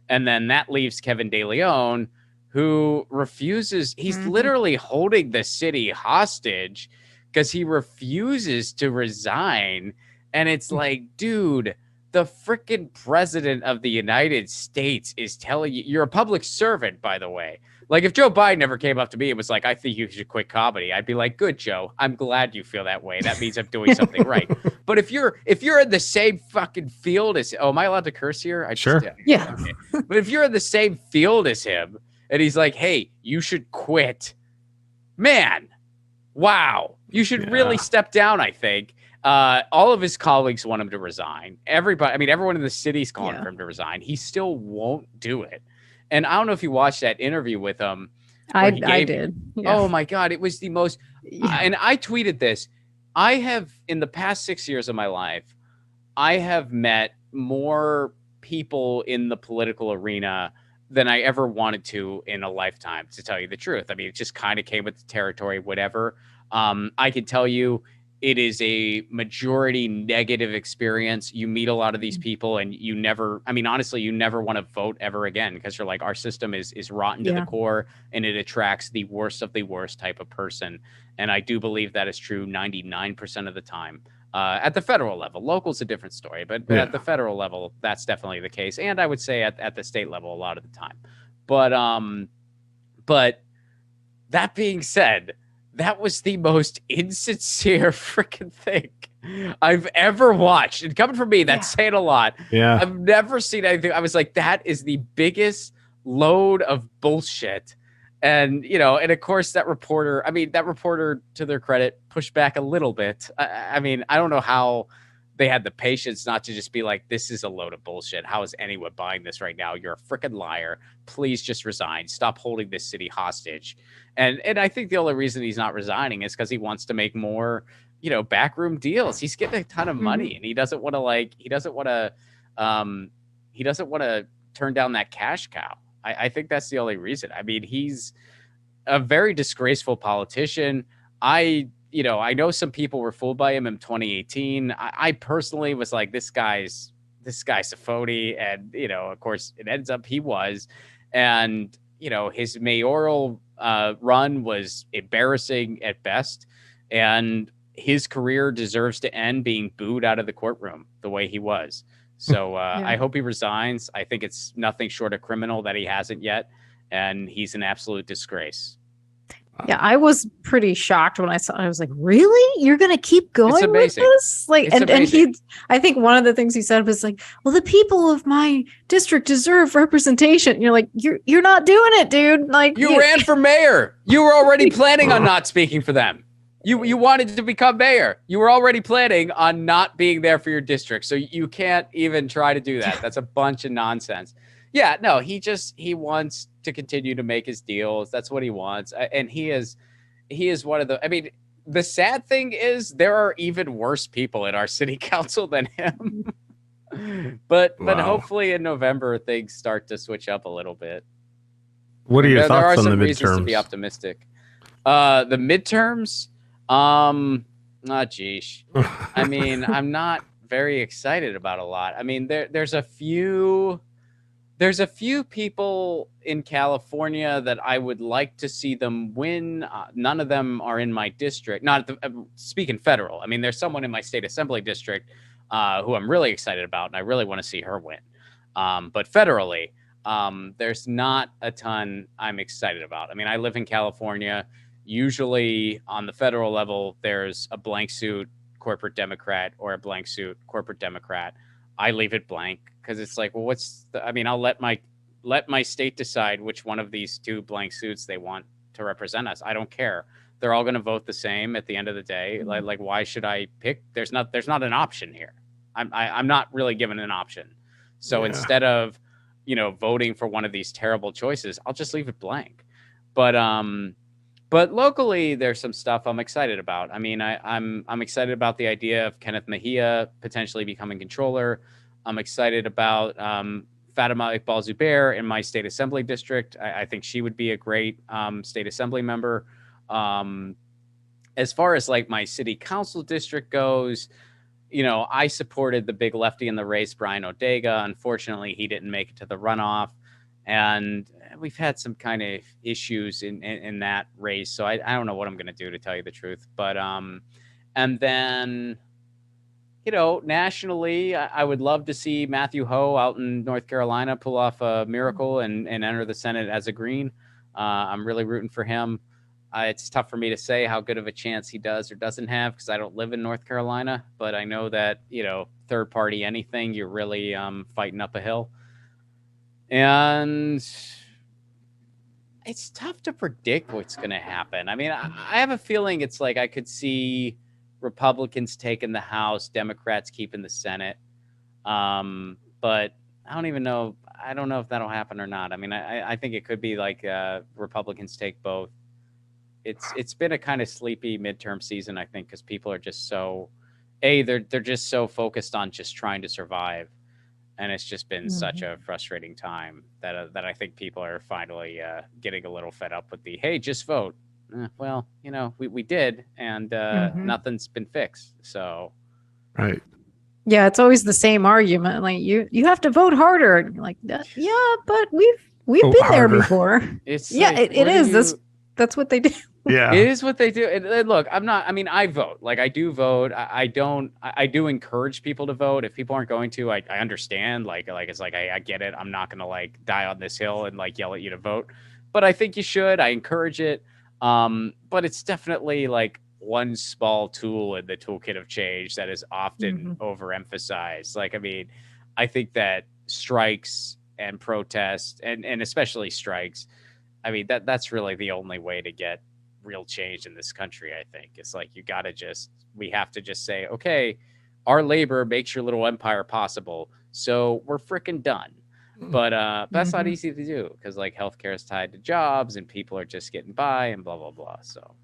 And then that leaves Kevin De Leon, who refuses. He's literally holding the city hostage because he refuses to resign. And it's like, dude, the freaking president of the United States is telling you, you're a public servant, by the way. Like, if Joe Biden ever came up to me and was like, I think you should quit comedy, I'd be like, good, Joe. I'm glad you feel that way. That means I'm doing something right. But if you're in the same fucking field as, am I allowed to curse here? Sure. Yeah. Okay. But if you're in the same field as him and he's like, hey, you should quit, man, wow, you should really step down, I think. All of his colleagues want him to resign. Everyone in the city's calling for him to resign. He still won't do it. And I don't know if you watched that interview with him. I did. Yeah. Oh my God. It was the most, and I tweeted this. I have, in the past 6 years of my life, I have met more people in the political arena than I ever wanted to in a lifetime, to tell you the truth. I mean, it just kind of came with the territory, whatever. I can tell you, it is a majority negative experience. You meet a lot of these people and you never want to vote ever again, because you're like, our system is rotten to the core and it attracts the worst of the worst type of person. And I do believe that is true 99% of the time. At the federal level, local's a different story, but at the federal level, that's definitely the case. And I would say at the state level, a lot of the time. But that being said, that was the most insincere freaking thing I've ever watched. And coming from me, that's saying a lot. Yeah. I've never seen anything. I was like, that is the biggest load of bullshit. And, and of course that reporter, to their credit, pushed back a little bit. I don't know how they had the patience not to just be like, this is a load of bullshit. How is anyone buying this right now? You're a freaking liar. Please just resign. Stop holding this city hostage. And I think the only reason he's not resigning is because he wants to make more, backroom deals. He's getting a ton of money and he doesn't want to turn down that cash cow. I think that's the only reason. I mean, he's a very disgraceful politician. I know some people were fooled by him in 2018. I personally was like, this guy's a phony. And, of course it ends up he was. And, his mayoral run was embarrassing at best. And his career deserves to end being booed out of the courtroom the way he was. So I hope he resigns. I think it's nothing short of criminal that he hasn't yet. And he's an absolute disgrace. Yeah, I was pretty shocked when I saw it. I was like, really? You're going to keep going with this? Like, and I think one of the things he said was like, well, the people of my district deserve representation. And you're like, you're not doing it, dude. Like, you ran for mayor. You were already planning on not speaking for them. You wanted to become mayor. You were already planning on not being there for your district. So you can't even try to do that. That's a bunch of nonsense. Yeah, no, he wants to continue to make his deals. That's what he wants. And he is one of the sad thing is there are even worse people in our city council than him. but hopefully in November things start to switch up a little bit. What are your thoughts on the midterms? There are some reasons to be optimistic. The midterms, geesh. I'm not very excited about a lot. There's a few people in California that I would like to see them win. None of them are in my district. Speaking federal. There's someone in my state assembly district who I'm really excited about, and I really want to see her win. But federally, there's not a ton I'm excited about. I live in California. Usually on the federal level, there's a blank suit corporate Democrat or a blank suit corporate Democrat. I leave it blank because it's like, well, I'll let my state decide which one of these two blank suits they want to represent us. I don't care. They're all going to vote the same at the end of the day. Like, why should I pick? There's not an option here. I'm not really given an option. So instead of, voting for one of these terrible choices, I'll just leave it blank. But But locally, there's some stuff I'm excited about. I mean, I'm excited about the idea of Kenneth Mejia potentially becoming controller. I'm excited about Fatima Iqbal Zubair in my state assembly district. I think she would be a great state assembly member. As far as like my city council district goes, you know, I supported the big lefty in the race, Brian Odega. Unfortunately, he didn't make it to the runoff. And we've had some kind of issues in that race. So I don't know what I'm going to do, to tell you the truth. But, and then, you know, nationally, I would love to see Matthew Ho out in North Carolina pull off a miracle and enter the Senate as a Green. I'm really rooting for him. It's tough for me to say how good of a chance he does or doesn't have because I don't live in North Carolina, but I know that, you know, third party anything, you're really fighting up a hill. And it's tough to predict what's going to happen. I mean, I have a feeling it's like I could see Republicans taking the House, Democrats keeping the Senate. But I don't even know. I don't know if that'll happen or not. I mean, I think it could be like Republicans take both. It's been a kind of sleepy midterm season, I think, because people are just so, they're just so focused on just trying to survive, and it's just been such a frustrating time that I think people are finally getting a little fed up with the hey, just vote. Well, you know, we did, and nothing's been fixed. So, right. Yeah, it's always the same argument. Like you have to vote harder. And you're like, yeah, but we've been there before. It's like, it is. That's what they do. Yeah, it is what they do. And look, I mean, I vote. Like, I do vote. I do encourage people to vote. If people aren't going to, I understand. Like it's like I get it. I'm not gonna like die on this hill and like yell at you to vote. But I think you should. I encourage it. But it's definitely like one small tool in the toolkit of change that is often overemphasized. Like, I mean, I think that strikes and protests and especially strikes, I mean, that's really the only way to get real change in this country. I think it's like we have to just say, okay, our labor makes your little empire possible, so we're freaking done. But that's not easy to do because like healthcare is tied to jobs and people are just getting by and blah blah blah. So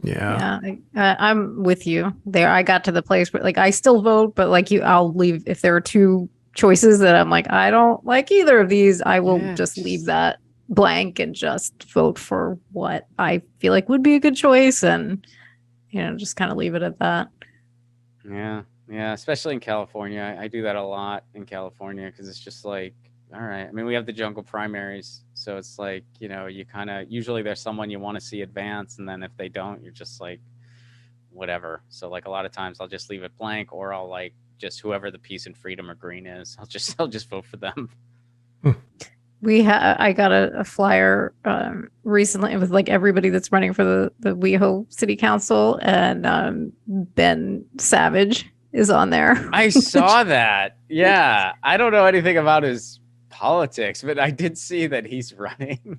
yeah, I'm with you there. I got to the place where like I still vote, but like I'll leave if there are two choices that I'm like I don't like either of these. I will just leave that blank and just vote for what I feel like would be a good choice, and you know, just kind of leave it at that. Yeah, especially in California. I do that a lot in California because it's just like, all right. I mean, we have the jungle primaries, so it's like, you know, you kind of usually there's someone you want to see advance, and then if they don't, you're just like, whatever. So like a lot of times I'll just leave it blank, or I'll like just whoever the peace and freedom or green is, I'll just vote for them. I got a flyer recently with like everybody that's running for the WeHo City Council, and Ben Savage is on there. I saw that. Yeah. I don't know anything about his politics, but I did see that he's running.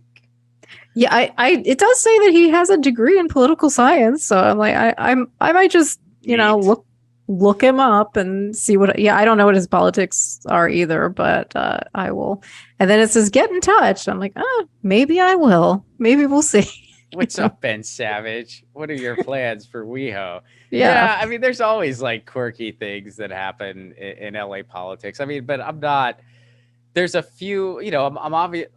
Yeah, it does say that he has a degree in political science, so I'm like I might just, you know, look him up and see what. Yeah, I don't know what his politics are either, but I will. And then it says get in touch. I'm like, maybe I will. Maybe we'll see. What's up, Ben Savage? What are your plans for WeHo? Yeah, I mean, there's always like quirky things that happen in LA politics. I mean, but I'm not. There's a few, you know,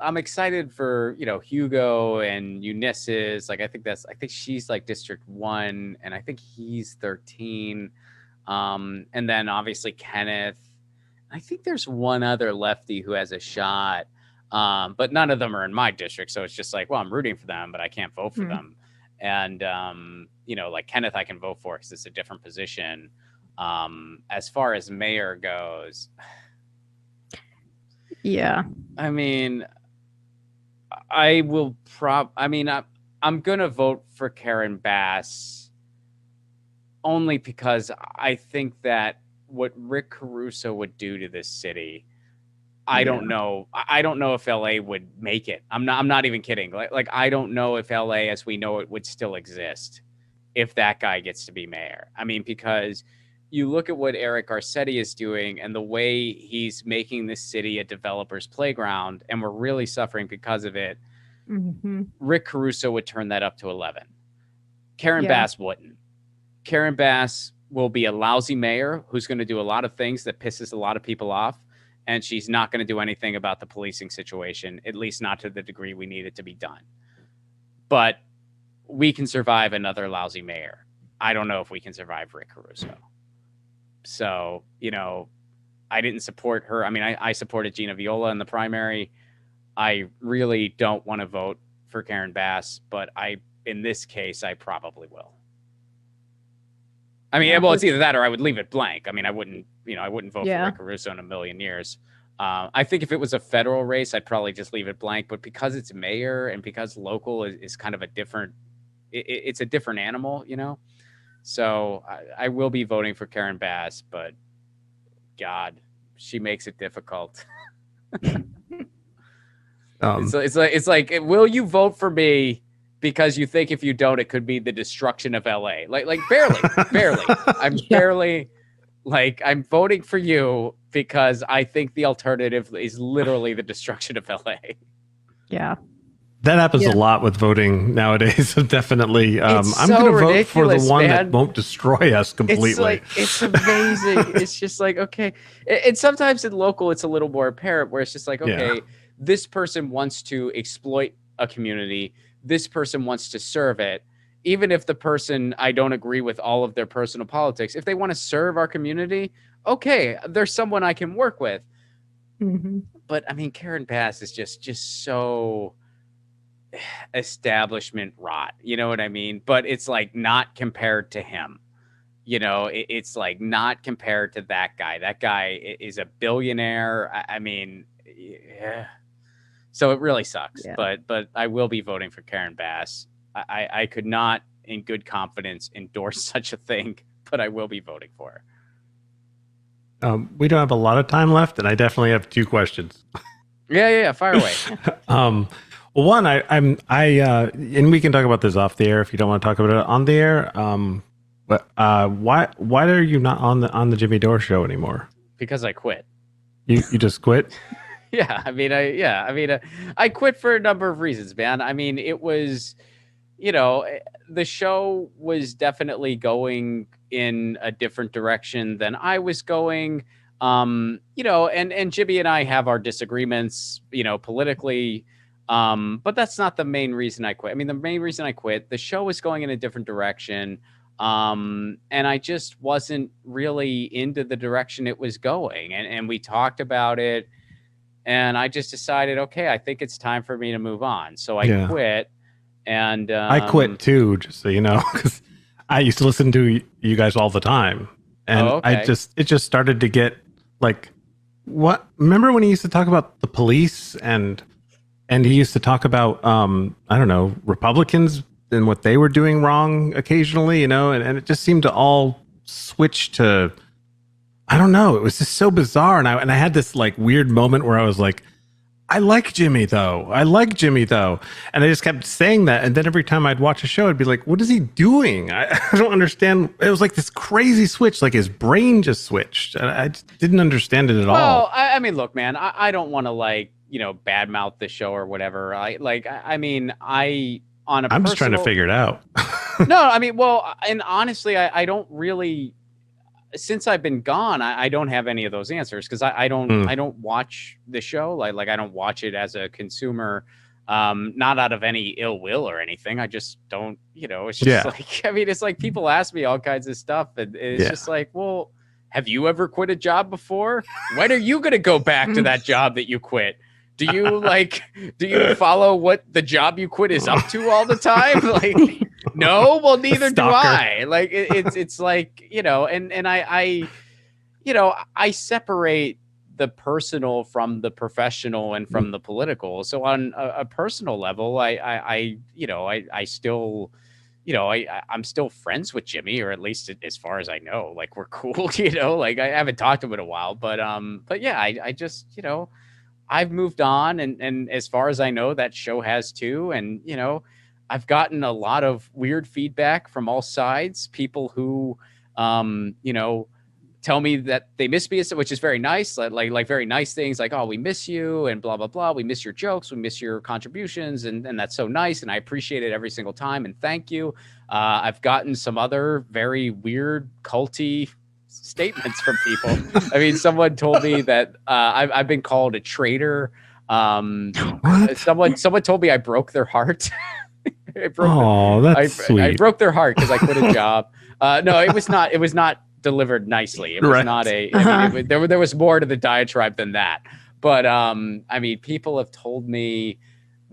I'm excited for, you know, Hugo and Eunice's. Like, I think she's like District 1, and I think he's 13. And then obviously Kenneth. I think there's one other lefty who has a shot, but none of them are in my district. So it's just like, well, I'm rooting for them, but I can't vote for them. And, you know, like Kenneth, I can vote for because it's a different position. As far as mayor goes, yeah. I mean, I'm going to vote for Karen Bass only because I think that what Rick Caruso would do to this city, I don't know. I don't know if LA would make it. I'm not even kidding. Like I don't know if LA as we know it would still exist if that guy gets to be mayor. I mean, because you look at what Eric Garcetti is doing and the way he's making this city a developer's playground, and we're really suffering because of it. Rick Caruso would turn that up to 11. Karen Bass wouldn't. Karen Bass will be a lousy mayor who's going to do a lot of things that pisses a lot of people off. And she's not going to do anything about the policing situation, at least not to the degree we need it to be done. But we can survive another lousy mayor. I don't know if we can survive Rick Caruso. So, I didn't support her. I mean, I supported Gina Viola in the primary. I really don't want to vote for Karen Bass, but in this case, I probably will. I mean, well, it's either that or I would leave it blank. I mean, I wouldn't vote for Rick Caruso in a million years. I think if it was a federal race, I'd probably just leave it blank. But because it's mayor and because local is kind of a different, it's a different animal, So I will be voting for Karen Bass, but God, she makes it difficult. It's like, will you vote for me because you think if you don't, it could be the destruction of LA? Like barely. I'm voting for you because I think the alternative is literally the destruction of LA. Yeah. That happens a lot with voting nowadays. Definitely. I'm going to vote for the one that won't destroy us completely. It's amazing. It's just like, okay. And sometimes in local, it's a little more apparent where it's just like, okay, this person wants to exploit a community. This person wants to serve it. Even if the person, I don't agree with all of their personal politics, if they want to serve our community, okay, there's someone I can work with. But I mean, Karen Bass is just so establishment rot, you know what I mean? But it's like not compared to him, it's like not compared to that guy. That guy is a billionaire. I mean, so it really sucks. But I will be voting for Karen Bass. I could not in good confidence endorse such a thing, but I will be voting for her. We don't have a lot of time left, and I definitely have 2 questions. Yeah, fire away. Well, one, and we can talk about this off the air if you don't want to talk about it on the air. But why are you not on the Jimmy Dore show anymore? Because I quit. You just quit? Yeah, I quit for a number of reasons, man. I mean, it was, the show was definitely going in a different direction than I was going. And Jimmy and I have our disagreements, politically. But that's not the main reason I quit. I mean, the main reason I quit, the show was going in a different direction. And I just wasn't really into the direction it was going. And we talked about it. And I just decided, okay, I think it's time for me to move on. So I quit. And I quit too, just so you know, because I used to listen to you guys all the time. And it just started to get like, what? Remember when he used to talk about the police and he used to talk about, I don't know, Republicans and what they were doing wrong occasionally, and it just seemed to all switch to, I don't know. It was just so bizarre. And I had this like weird moment where I was like, I like Jimmy though. And I just kept saying that. And then every time I'd watch a show, I'd be like, what is he doing? I don't understand. It was like this crazy switch, like his brain just switched. I just didn't understand it at all. Well, I mean, look, man, I don't want to badmouth the show or whatever. I'm just trying to figure it out. No, I mean, well, and honestly, I don't really, since I've been gone, I don't have any of those answers because I don't watch the show. Like I don't watch it as a consumer, not out of any ill will or anything. I just don't, it's just like, I mean, it's like people ask me all kinds of stuff and it's just like, well, have you ever quit a job before? When are you going to go back to that job that you quit? Do you follow what the job you quit is up to all the time? Like, no, well, neither do I. Like, it's like, and I separate the personal from the professional and from the political. So on a personal level, I still, I'm still friends with Jimmy, or at least as far as I know, like we're cool, like I haven't talked to him in a while, but yeah, I just, I've moved on, and as far as I know, that show has too. And, I've gotten a lot of weird feedback from all sides, people who, tell me that they miss me, which is very nice. Like very nice things like, oh, we miss you and blah, blah, blah. We miss your jokes. We miss your contributions. And that's so nice. And I appreciate it every single time. And thank you. I've gotten some other very weird culty statements from people. I mean, someone told me that I've been called a traitor. Someone told me I broke their heart. That's sweet. I broke their heart because I quit a job. No, it was not delivered nicely. It was not a. I mean, there was more to the diatribe than that. But I mean, people have told me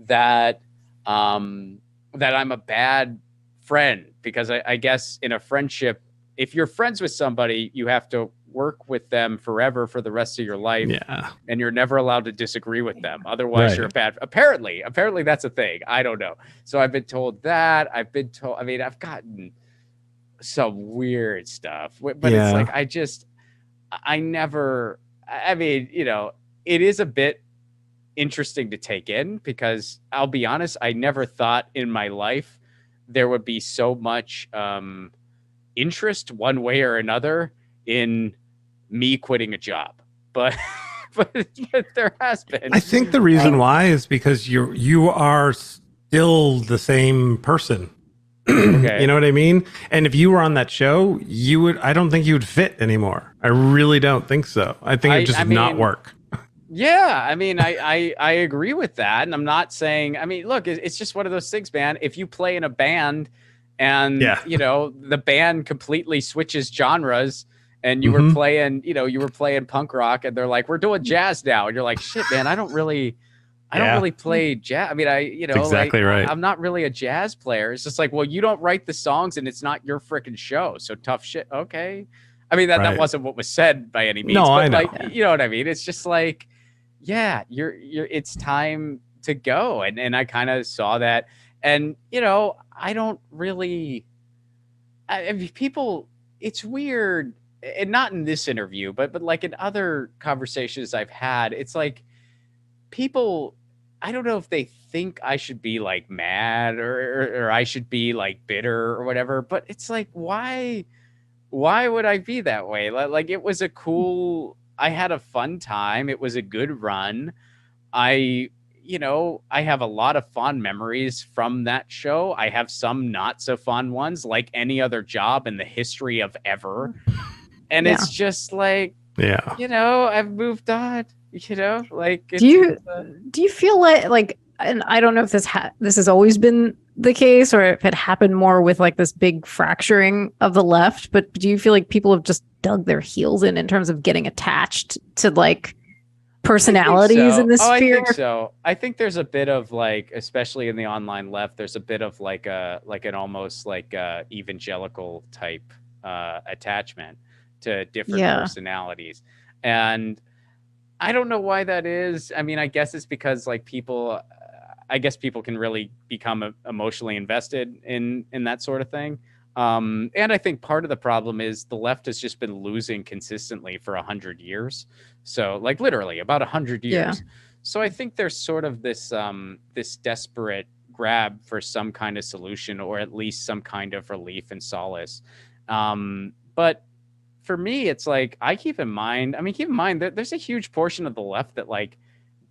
that that I'm a bad friend because I guess in a friendship, if you're friends with somebody, you have to work with them forever for the rest of your life. Yeah. And you're never allowed to disagree with them. Otherwise, you're a bad. Apparently that's a thing. I don't know. So I've been told that. I've gotten some weird stuff, but it's like, I mean, you know, it is a bit interesting to take in because I'll be honest, I never thought in my life there would be so much interest one way or another in me quitting a job, but there has been. I think the reason why is because you are still the same person. Okay. You know what I mean? And if you were on that show, I don't think you would fit anymore. I really don't think so. I think it just would not work. Yeah. I mean, I agree with that. And I'm not saying, I mean, look, it's just one of those things, man. If you play in a band and, you know, the band completely switches genres and you were playing, you know, punk rock and they're like, we're doing jazz now. And you're like, shit, man, I don't really play jazz. I mean, That's exactly right. I'm not really a jazz player. It's just like, well, you don't write the songs and it's not your freaking show. So tough shit. Okay. I mean, that wasn't what was said by any means. No, but I know. Like, you know what I mean? It's just like, yeah, it's time to go. And I kind of saw that. And, you know, I don't really, I mean, people, it's weird. And not in this interview, but like in other conversations I've had, it's like people, I don't know if they think I should be like mad or I should be like bitter or whatever, but it's like, why would I be that way? Like it was I had a fun time. It was a good run. I have a lot of fond memories from that show. I have some not so fond ones, like any other job in the history of ever. And it's just like, you know, I've moved on, you know, like, do you feel like, and I don't know if this has always been the case or if it happened more with like this big fracturing of the left, but do you feel like people have just dug their heels in terms of getting attached to like personalities in this sphere? I think so. I think there's a bit of like, especially in the online left, there's a bit of like an almost like evangelical type attachment to different personalities. And I don't know why that is. I mean, I guess it's because like people can really become emotionally invested in that sort of thing. And I think part of the problem is the left has just been losing consistently for 100 years. So like literally about 100 years. Yeah. So I think there's sort of this desperate grab for some kind of solution or at least some kind of relief and solace. But for me, it's like, keep in mind that there's a huge portion of the left that like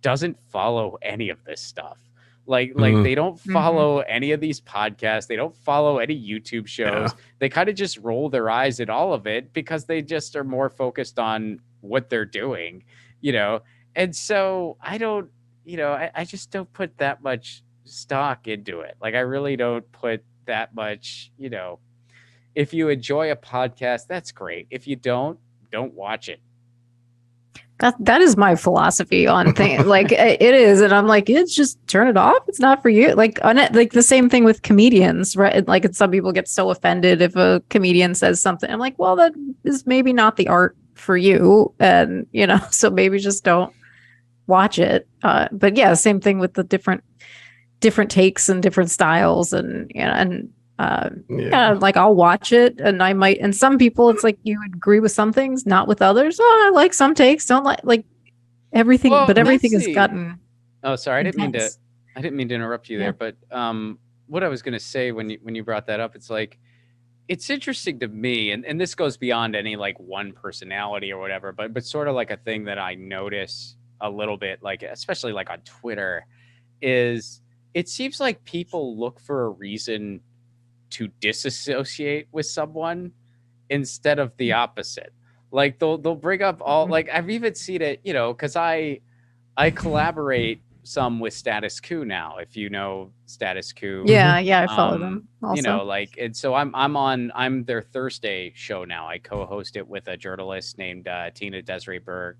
doesn't follow any of this stuff. Like they don't follow any of these podcasts. They don't follow any YouTube shows. Yeah. They kind of just roll their eyes at all of it because they just are more focused on what they're doing, you know? And so I don't, you know, I just don't put that much stock into it. Like I really don't put that much, you know. If you enjoy a podcast, that's great. If you don't watch it. That is my philosophy on things. Like it is, and I'm like, it's just turn it off. It's not for you. Like the same thing with comedians, right? Like some people get so offended if a comedian says something. I'm like, well, that is maybe not the art for you, and you know, so maybe just don't watch it. But yeah, same thing with the different takes and different styles, and you know, and. Like I'll watch it and I might, and some people it's like you agree with some things, not with others. Oh, I like some takes, don't like everything, but everything has gotten. Oh, sorry, intense. I didn't mean to interrupt you there, but what I was going to say when you brought that up, it's like it's interesting to me, and this goes beyond any like one personality or whatever, but sort of like a thing that I notice a little bit, like especially like on Twitter, is it seems like people look for a reason to disassociate with someone instead of the opposite. Like they'll bring up all, like I've even seen it, you know, because I collaborate some with Status Quo now, if you know Status Quo. Yeah, I follow them also. You know, like, and so I'm their Thursday show now. I co-host it with a journalist named Tina Desiree Berg,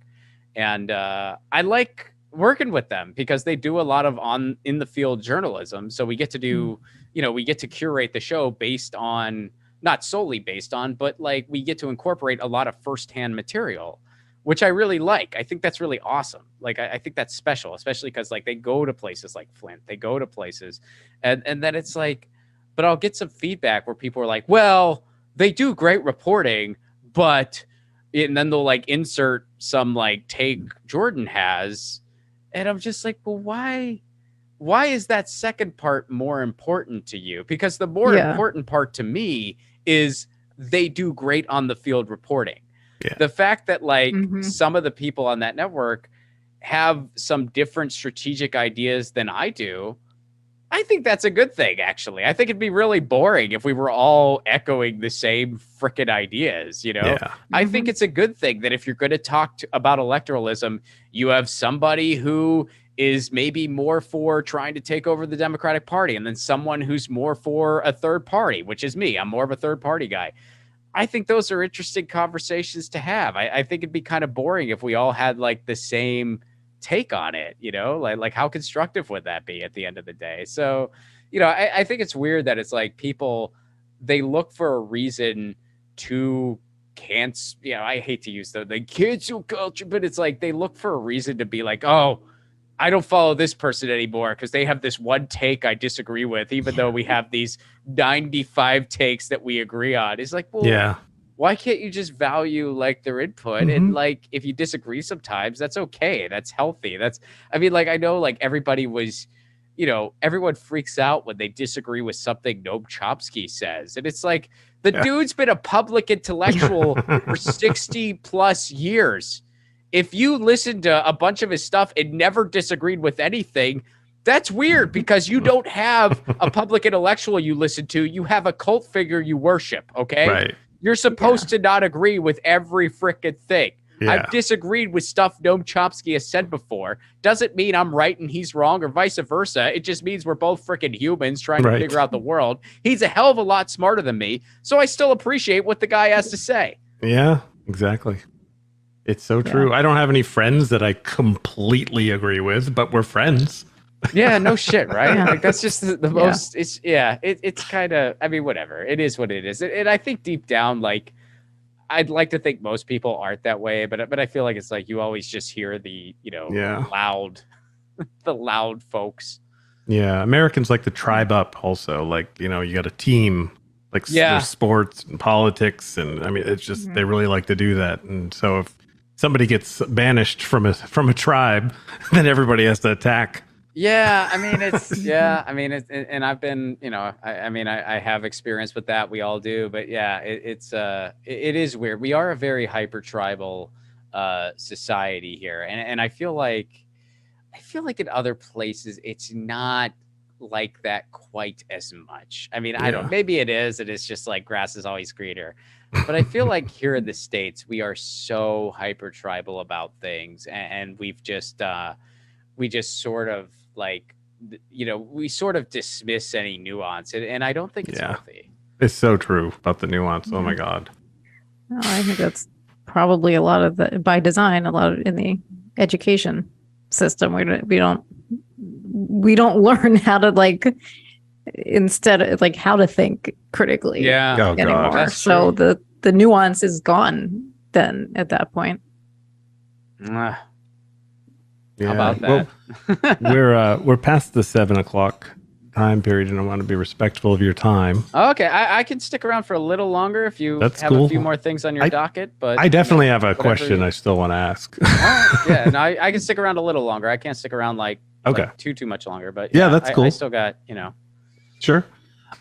and I like working with them because they do a lot of in the field journalism. So we get to do, you know, we get to curate the show based on, not solely based on, but like we get to incorporate a lot of firsthand material, which I really like. I think that's really awesome. Like, I think that's special, especially because like they go to places like Flint, they go to places and then it's like, but I'll get some feedback where people are like, well, they do great reporting, but, and then they'll like insert some like take Jordan has. And I'm just like, well, why is that second part more important to you? Because the more important part to me is they do great on the field reporting. Yeah. The fact that like some of the people on that network have some different strategic ideas than I do, I think that's a good thing, actually. I think it'd be really boring if we were all echoing the same freaking ideas, you know? Yeah. I think it's a good thing that if you're going to talk about electoralism, you have somebody who is maybe more for trying to take over the Democratic Party and then someone who's more for a third party, which is me. I'm more of a third party guy. I think those are interesting conversations to have. I think it'd be kind of boring if we all had like the same take on it, you know, like how constructive would that be at the end of the day? So, you know, I think it's weird that it's like people, they look for a reason to you know, I hate to use the cancel culture, but it's like they look for a reason to be like, oh, I don't follow this person anymore because they have this one take I disagree with, even though we have these 95 takes that we agree on. It's like, well, why can't you just value like their input? And like, if you disagree sometimes, that's okay. That's healthy. I mean, like, I know like everybody was, you know, everyone freaks out when they disagree with something Noam Chomsky says. And it's like, the dude's been a public intellectual for 60 plus years. If you listen to a bunch of his stuff and never disagreed with anything, that's weird because you don't have a public intellectual you listen to. You have a cult figure you worship, okay? Right. You're supposed to not agree with every frickin' thing. Yeah. I've disagreed with stuff Noam Chomsky has said before. Doesn't mean I'm right and he's wrong or vice versa. It just means we're both frickin' humans trying to figure out the world. He's a hell of a lot smarter than me, so I still appreciate what the guy has to say. Yeah, exactly. It's so true. I don't have any friends that I completely agree with, but we're friends. Yeah, no shit, right? Like that's just the most. It's kind of. I mean, whatever. It is what it is, and I think deep down, like, I'd like to think most people aren't that way, but I feel like it's like you always just hear the loud, the loud folks. Yeah, Americans like to tribe up. Also, like you got a team. Like there's sports and politics, and I mean, it's just they really like to do that, and so if somebody gets banished from a tribe, then everybody has to attack. Yeah, I mean and I've been, I have experience with that. We all do, but yeah, it is weird. We are a very hyper tribal society here, and I feel like in other places it's not like that quite as much. I mean, I don't. Maybe it is. It is just like grass is always greener. But I feel like here in the States, we are so hyper tribal about things, and we've just we just sort of like, we sort of dismiss any nuance, and I don't think it's healthy. It's so true about the nuance. Oh my God. No, I think that's probably a lot of by design, a lot of in the education system. We don't learn how to instead of how to think critically anymore. That's so true. The nuance is gone then at that point. How about that? Well, we're past the 7:00 time period, and I want to be respectful of your time. Okay, I can stick around for a little longer if you have a few more things on your docket. But I definitely have a question I still want to ask. Yeah, no, I can stick around a little longer. I can't stick around too much longer, but that's cool. I still got, Sure.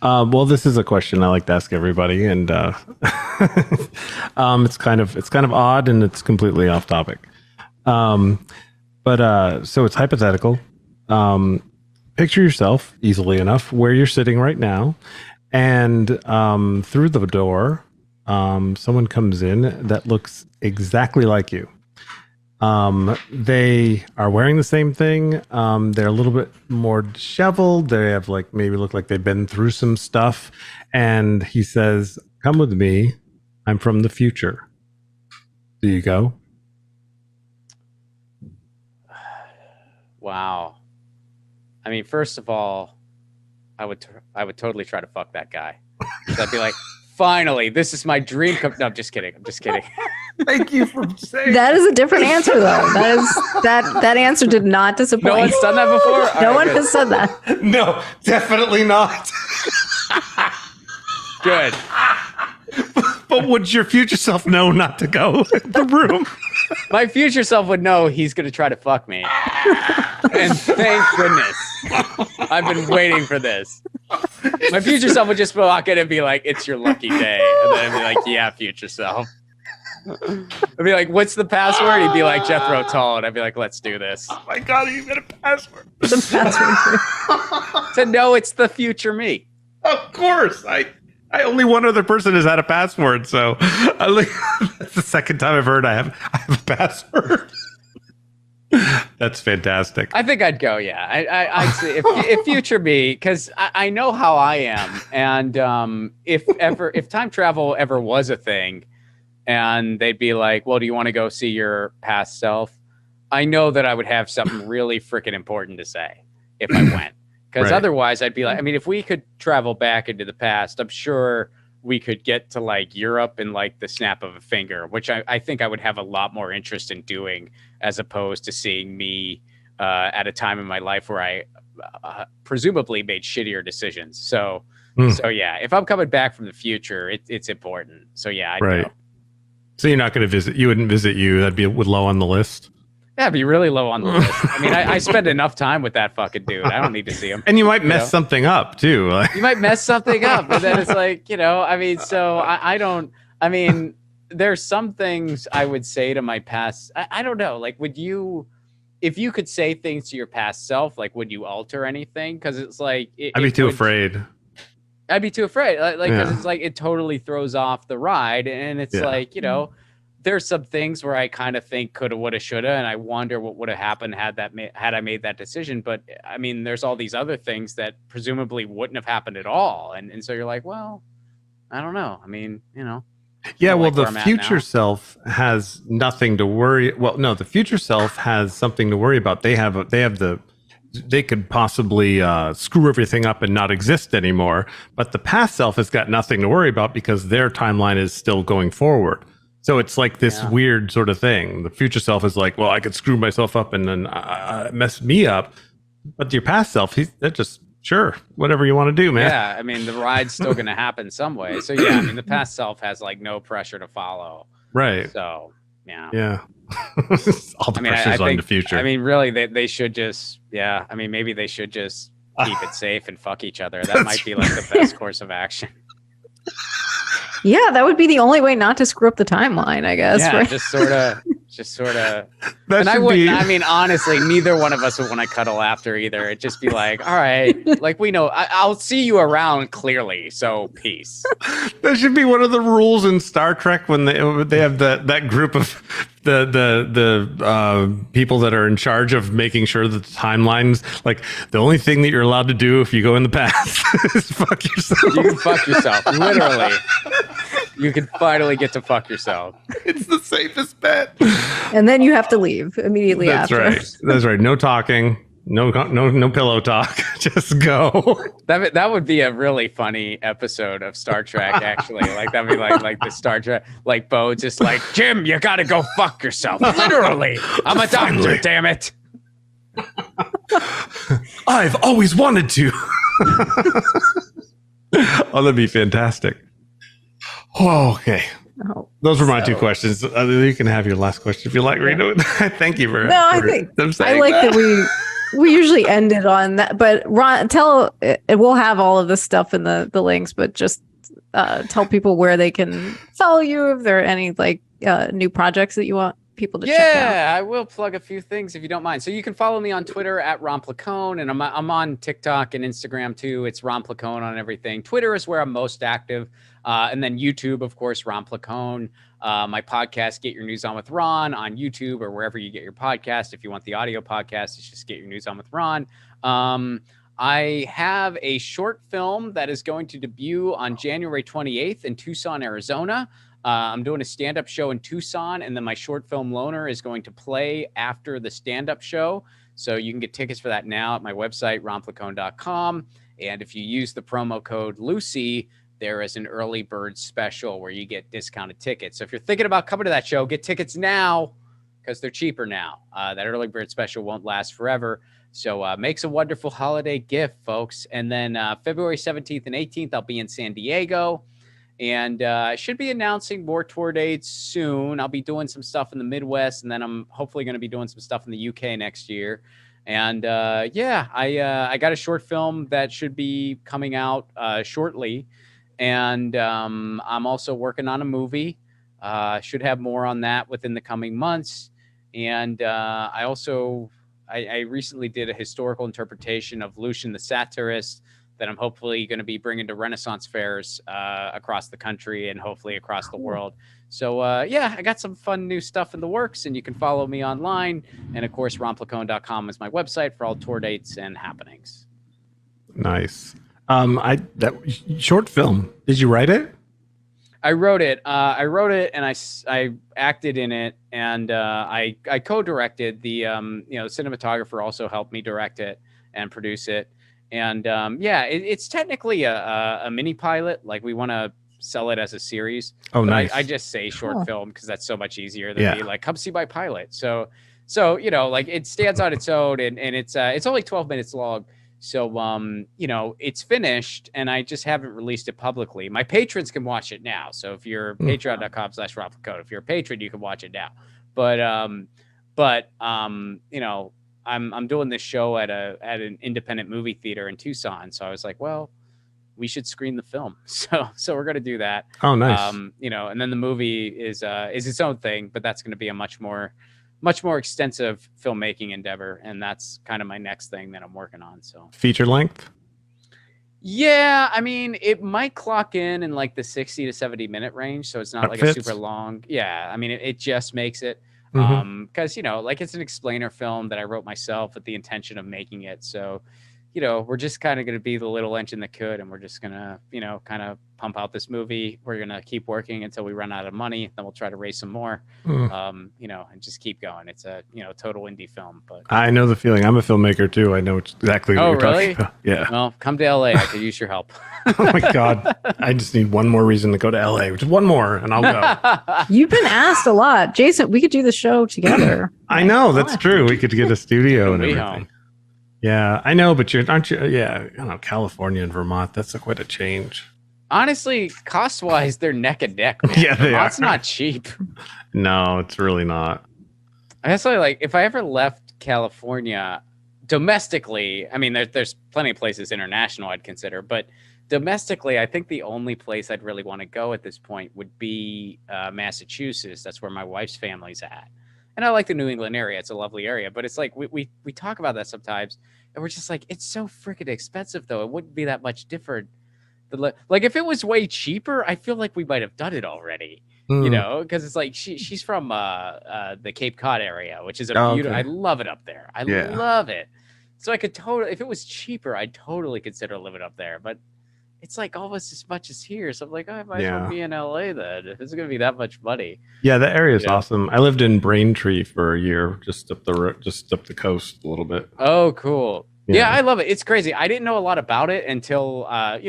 Well, this is a question I like to ask everybody, and it's kind of odd and it's completely off topic. But so it's hypothetical. Picture yourself easily enough where you're sitting right now, and through the door, someone comes in that looks exactly like you. They are wearing the same thing. They're a little bit more disheveled. They have maybe look like they've been through some stuff. And he says, "Come with me. I'm from the future." Do you go? Wow. I mean, first of all, I would totally try to fuck that guy. I'd be like, finally, this is my dream. No, I'm just kidding. Thank you for saying that. Is a different answer, though. That answer did not disappoint. No one's done that before? No one has said that. No, definitely not. Good. But would your future self know not to go in the room? My future self would know he's going to try to fuck me. And thank goodness. I've been waiting for this. My future self would just walk in and be like, "It's your lucky day." And then I'd be like, "Yeah, future self." I'd be like, "What's the password?" He'd be like, "Jethro Tull." And I'd be like, "Let's do this." Oh my God, you got a password. The password. To know it's the future me. Of course. I only one other person has had a password, so that's the second time I've heard I have a password. That's fantastic. I think I'd go. Yeah, I'd say if future me, because I know how I am, and if time travel ever was a thing, and they'd be like, "Well, do you want to go see your past self?" I know that I would have something really freaking important to say if I went. Because otherwise, I'd be like, I mean, if we could travel back into the past, I'm sure we could get to Europe in the snap of a finger, which I think I would have a lot more interest in doing as opposed to seeing me at a time in my life where I presumably made shittier decisions. So yeah, if I'm coming back from the future, it's important. So yeah, I'd go. So you're not going to visit? You wouldn't visit you? That'd be low on the list. Yeah, it'd be really low on the list. I mean, I spend enough time with that fucking dude. I don't need to see him. And you might mess something up too. You might mess something up, and then it's I mean, so I don't. I mean, there's some things I would say to my past. I don't know. Would you, if you could say things to your past self, would you alter anything? Because it's I'd be too afraid. I'd be too afraid. Because it's it totally throws off the ride, and it's there's some things where I kind of think coulda, woulda, shoulda, and I wonder what would have happened had I made that decision. But I mean, there's all these other things that presumably wouldn't have happened at all, and so you're like, well, I don't know. I mean, Yeah, well, the future self has nothing to worry. Well, no, the future self has something to worry about. They could possibly screw everything up and not exist anymore. But the past self has got nothing to worry about because their timeline is still going forward. So it's this weird sort of thing. The future self is well, I could screw myself up and then mess me up. But your past self, they're just, sure, whatever you want to do, man. Yeah, I mean, the ride's still going to happen some way. So yeah, I mean, the past self has no pressure to follow. Right. So yeah. Yeah. All the pressure's on the future. I mean, really, they should just, I mean, maybe they should just keep it safe and fuck each other. That might be the best course of action. Yeah, that would be the only way not to screw up the timeline, I guess. Yeah, right? just sort of. And I wouldn't. I mean, honestly, neither one of us would want to cuddle after either. It'd just be all right, we know. I'll see you around clearly. So peace. That should be one of the rules in Star Trek when they have that group of the people that are in charge of making sure that the timelines, the only thing that you're allowed to do if you go in the past is fuck yourself. You can fuck yourself, literally. You can finally get to fuck yourself. It's the safest bet. And then you have to leave immediately after. That's right. No talking. No pillow talk. Just go. That would be a really funny episode of Star Trek, actually. That'd be like the Star Trek, Bo just Jim, you gotta go fuck yourself. Literally. I'm a doctor, damn it. I've always wanted to. Oh, that'd be fantastic. Oh, okay. Oh, those were my two questions. You can have your last question if you like, Rena. Thank you for. No, I think I like that we we usually end it on that. But Ron, we'll have all of this stuff in the links, but just tell people where they can follow you if there are any like new projects that you want people to check out. Yeah, I will plug a few things if you don't mind. So you can follow me on Twitter at Ron Placone, and I'm on TikTok and Instagram too. It's Ron Placone on everything. Twitter is where I'm most active, and then YouTube, of course, Ron Placone. My podcast, Get Your News On with Ron, on YouTube or wherever you get your podcast. If you want the audio podcast, it's just Get Your News On with Ron. I have a short film that is going to debut on January 28th in Tucson, Arizona. I'm doing a stand-up show in Tucson, and then my short film Loner is going to play after the stand-up show. So you can get tickets for that now at my website, ronplacone.com. And if you use the promo code Lucy, there is an early bird special where you get discounted tickets. So if you're thinking about coming to that show, get tickets now because they're cheaper now. That early bird special won't last forever. So makes a wonderful holiday gift, folks. And then February 17th and 18th, I'll be in San Diego. And I should be announcing more tour dates soon. I'll be doing some stuff in the Midwest, and then I'm hopefully going to be doing some stuff in the UK next year. And I got a short film that should be coming out shortly. And I'm also working on a movie. Should have more on that within the coming months. And I recently did a historical interpretation of Lucian the Satirist that I'm hopefully going to be bringing to Renaissance fairs across the country and hopefully across the world. So, I got some fun new stuff in the works, and you can follow me online. And, of course, ronplacone.com is my website for all tour dates and happenings. Nice. That short film, did you write it? I wrote it. And I acted in it, and I co-directed. The cinematographer also helped me direct it and produce it. And it's technically a mini pilot. Like, we want to sell it as a series. Oh, nice. I just say short film because that's so much easier than be like, come see my pilot. So like, it stands on its own, and it's only 12 minutes long. So it's finished, and I just haven't released it publicly. My patrons can watch it now. So if you're patreon.com/Ron Placone, if you're a patron, you can watch it now. But I'm doing this show at an independent movie theater in Tucson. So I was like, well, we should screen the film. So we're going to do that. Oh, nice. And then the movie is its own thing, but that's going to be a much more extensive filmmaking endeavor. And that's kind of my next thing that I'm working on. So feature length. Yeah. I mean, it might clock in like the 60 to 70 minute range. So it's not like a super long. Yeah. I mean, it just makes it. Because like, it's an explainer film that I wrote myself with the intention of making it. So we're just kind of going to be the little engine that could, and we're just going to kind of pump out this movie. We're going to keep working until we run out of money, then we'll try to raise some more. And just keep going. It's a total indie film. But I know the feeling. I'm a filmmaker too. I know exactly what you're talking about. Yeah. Well, come to LA. I could use your help. Oh my God. I just need one more reason to go to LA. Just one more and I'll go. You've been asked a lot. Jayson, we could do the show together. I know, that's true. We could get a studio and everything. Home. Yeah, I know, but aren't you? Yeah, I don't know, California and Vermont, that's quite a change. Honestly, cost-wise, they're neck and neck, man. Yeah, they Vermont's are. Not cheap. No, it's really not. I guess like if I ever left California domestically, I mean, there's plenty of places international I'd consider, but domestically, I think the only place I'd really want to go at this point would be Massachusetts. That's where my wife's family's at. And I like the New England area. It's a lovely area. But it's like we talk about that sometimes. And we're just like, it's so freaking expensive, though. It wouldn't be that much different. Like, if it was way cheaper, I feel like we might have done it already. Because it's like she's from the Cape Cod area, which is a beautiful. I love it up there. I love it. So I could totally, if it was cheaper, I'd totally consider living up there. But it's like almost as much as here. So I'm like, I might as well be in LA then. If it's going to be that much money. Yeah, the area is awesome. I lived in Braintree for a year, just up the coast a little bit. Oh, cool. Yeah, I love it. It's crazy. I didn't know a lot about it until I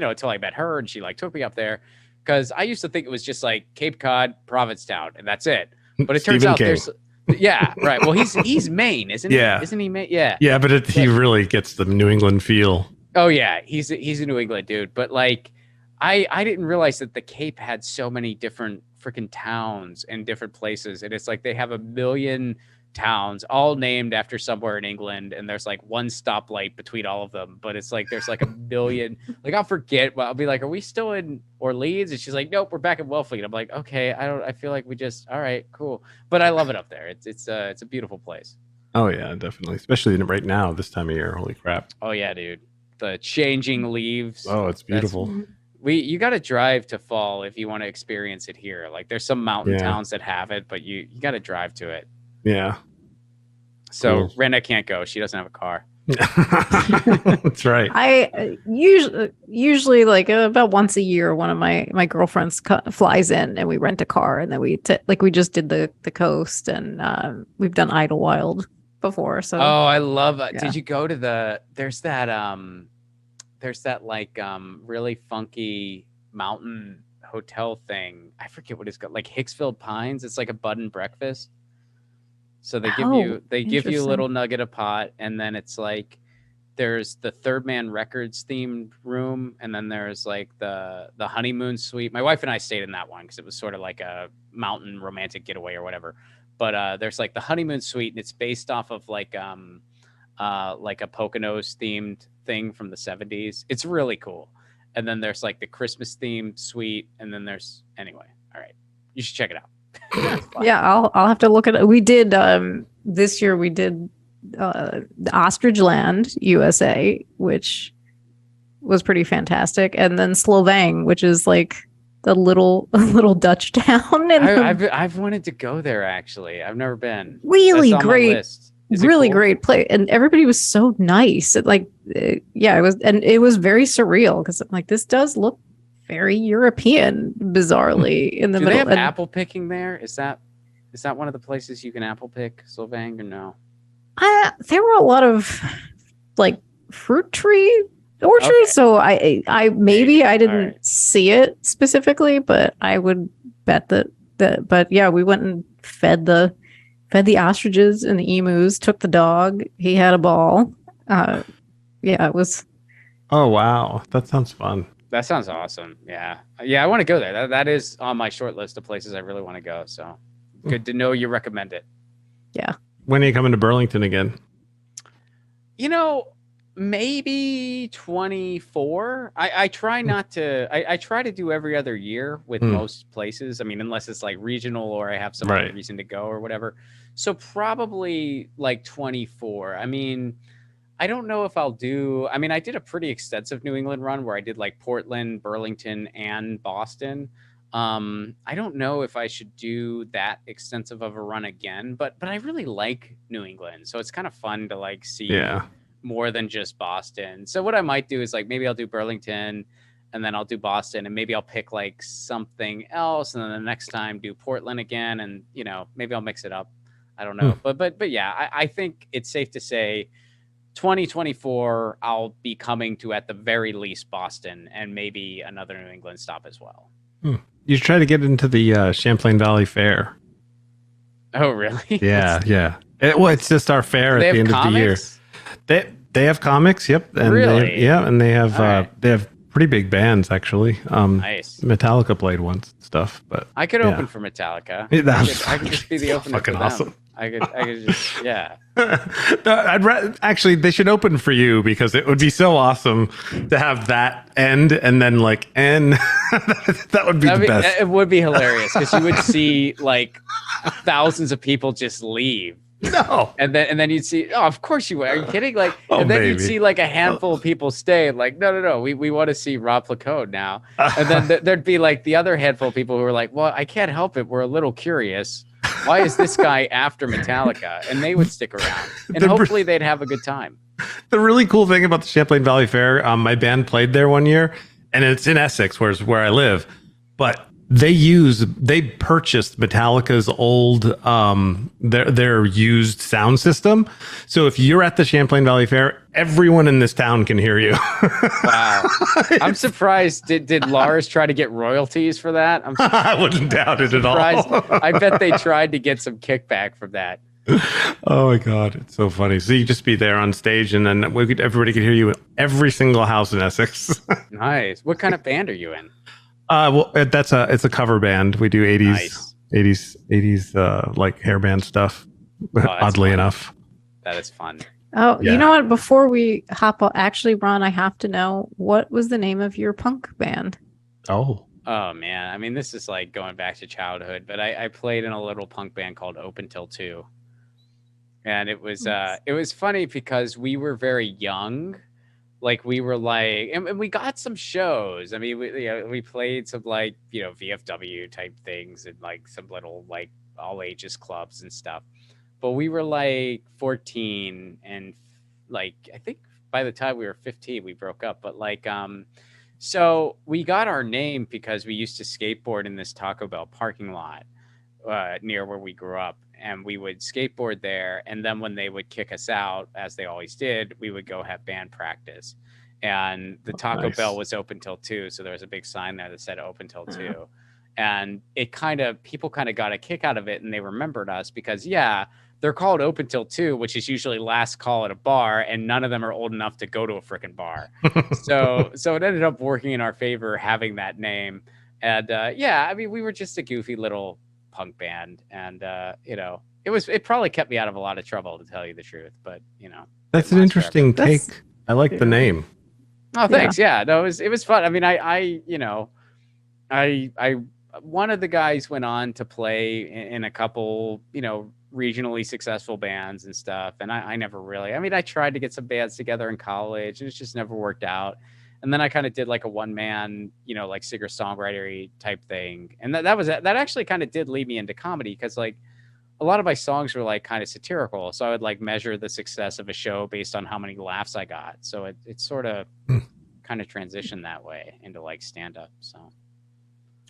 met her and she like took me up there. Because I used to think it was just like Cape Cod, Provincetown, and that's it. But it turns out there's right. Well, he's Maine, isn't he? Yeah. Isn't he Maine? Yeah. Yeah, but he really gets the New England feel. Oh yeah, he's a New England dude. But like, I didn't realize that the Cape had so many different freaking towns and different places, and it's like they have a million towns, all named after somewhere in England, and there's like one stoplight between all of them, but it's like there's like a million. Like I'll forget, but I'll be like, "Are we still in Orleans?" And she's like, "Nope, we're back in Wellfleet." I'm like, "Okay, I feel like we just all right, cool." But I love it up there. It's a beautiful place. Oh yeah, definitely, especially right now this time of year. Holy crap! Oh yeah, dude, the changing leaves. Oh, it's beautiful. You got to drive to fall if you want to experience it here. Like there's some mountain towns that have it, but you got to drive to it. Yeah. So cool. Rena can't go. She doesn't have a car. That's right. I usually like about once a year, one of my girlfriends flies in and we rent a car, and then we just did the coast, and we've done Idlewild before. So I love it. Yeah. Did you go to there's that like really funky mountain hotel thing. I forget what it's called, like Hicksfield Pines. It's like a bud and breakfast. So they give you a little nugget of pot, and then it's like there's the Third Man Records themed room, and then there's like the honeymoon suite. My wife and I stayed in that one because it was sort of like a mountain romantic getaway or whatever. But there's like the honeymoon suite, and it's based off of like a Poconos themed thing from the 70s. It's really cool. And then there's like the Christmas themed suite, and then there's anyway. All right, you should check it out. Yeah, I'll have to look at it. We did this year. We did the Ostrich Land, USA, which was pretty fantastic, and then Slovang, which is like the little Dutch town. And I've wanted to go there actually. I've never been. Really great, really cool? Great place, and everybody was so nice. It was very surreal because I'm like, this does look very European, bizarrely in the middle. Do they have apple picking there? Is that one of the places you can apple pick, Slovang, or no? There were a lot of like fruit tree orchards, okay. So I maybe I didn't see it specifically, but I would bet that. But yeah, we went and fed the ostriches and the emus. Took the dog. He had a ball. Yeah, it was. Oh wow, that sounds fun. That sounds awesome. Yeah. I want to go there. That is on my short list of places I really want to go. So good to know you recommend it. Yeah. When are you coming to Burlington again? Maybe 24. I try not to. I try to do every other year with most places. I mean, unless it's like regional or I have some other reason to go or whatever. So probably like 24. I mean, I don't know if I'll do. I mean, I did a pretty extensive New England run where I did like Portland, Burlington, and Boston. I don't know if I should do that extensive of a run again, but I really like New England, so it's kind of fun to like see more than just Boston. So what I might do is like maybe I'll do Burlington, and then I'll do Boston, and maybe I'll pick like something else, and then the next time do Portland again, and maybe I'll mix it up. I don't know, but yeah, I think it's safe to say 2024, I'll be coming to at the very least Boston and maybe another New England stop as well. You try to get into the Champlain Valley Fair. Oh, really? Yeah. It's just our fair at the end of the year. They have comics. Yep. And really? And they have pretty big bands actually. Nice. Metallica played once stuff, but I could open for Metallica. I could just be the opener for them. Awesome. I could just, yeah. Actually, they should open for you because it would be so awesome to have that end and then that would be the best. It would be hilarious because you would see like thousands of people just leave. No. And then you'd see, of course you would. Are you kidding? Like, and then you'd see like a handful of people stay. Like, no. We want to see Ron Placone now. And then there'd be like the other handful of people who were like, well, I can't help it. We're a little curious. Why is this guy after Metallica? And they would stick around, and hopefully they'd have a good time. The really cool thing about the Champlain Valley Fair, my band played there one year, and it's in Essex, where I live. But they purchased Metallica's old their used sound system. So if you're at the Champlain Valley Fair, everyone in this town can hear you. Wow. I'm surprised. Did Lars try to get royalties for that? I wouldn't doubt it at all. I bet they tried to get some kickback from that. Oh my God, it's so funny. So you just be there on stage, and then everybody could hear you in every single house in Essex. Nice. What kind of band are you in? It's a cover band. We do 80s like hair band stuff. Oddly enough. That is fun. Oh, yeah. You know what? Before we hop on, actually, Ron, I have to know, what was the name of your punk band? Oh man. I mean, this is like going back to childhood, but I played in a little punk band called Open Till 2. And it was funny because we were very young. Like we were like, and we got some shows. I mean, we played some like, VFW type things and like some little like all ages clubs and stuff. But we were like 14 and like, I think by the time we were 15, we broke up. But like, so we got our name because we used to skateboard in this Taco Bell parking lot near where we grew up. And we would skateboard there. And then when they would kick us out, as they always did, we would go have band practice. And the Taco Bell was open till 2. So there was a big sign there that said open till 2. And people kind of got a kick out of it. And they remembered us because, they're called open till 2, which is usually last call at a bar. And none of them are old enough to go to a freaking bar. So it ended up working in our favor having that name. And I mean, we were just a goofy little punk band, and it probably kept me out of a lot of trouble, to tell you the truth, but that's an interesting take. I like the name. Oh, thanks. No, it was fun. I mean, I one of the guys went on to play in a couple regionally successful bands and stuff, and I never really, I mean, I tried to get some bands together in college and it just never worked out. And then I kind of did like a one man, like singer-songwriter type thing. And that actually kind of did lead me into comedy, because like a lot of my songs were like kind of satirical. So I would like measure the success of a show based on how many laughs I got. So it sort of kind of transitioned that way into like stand-up. So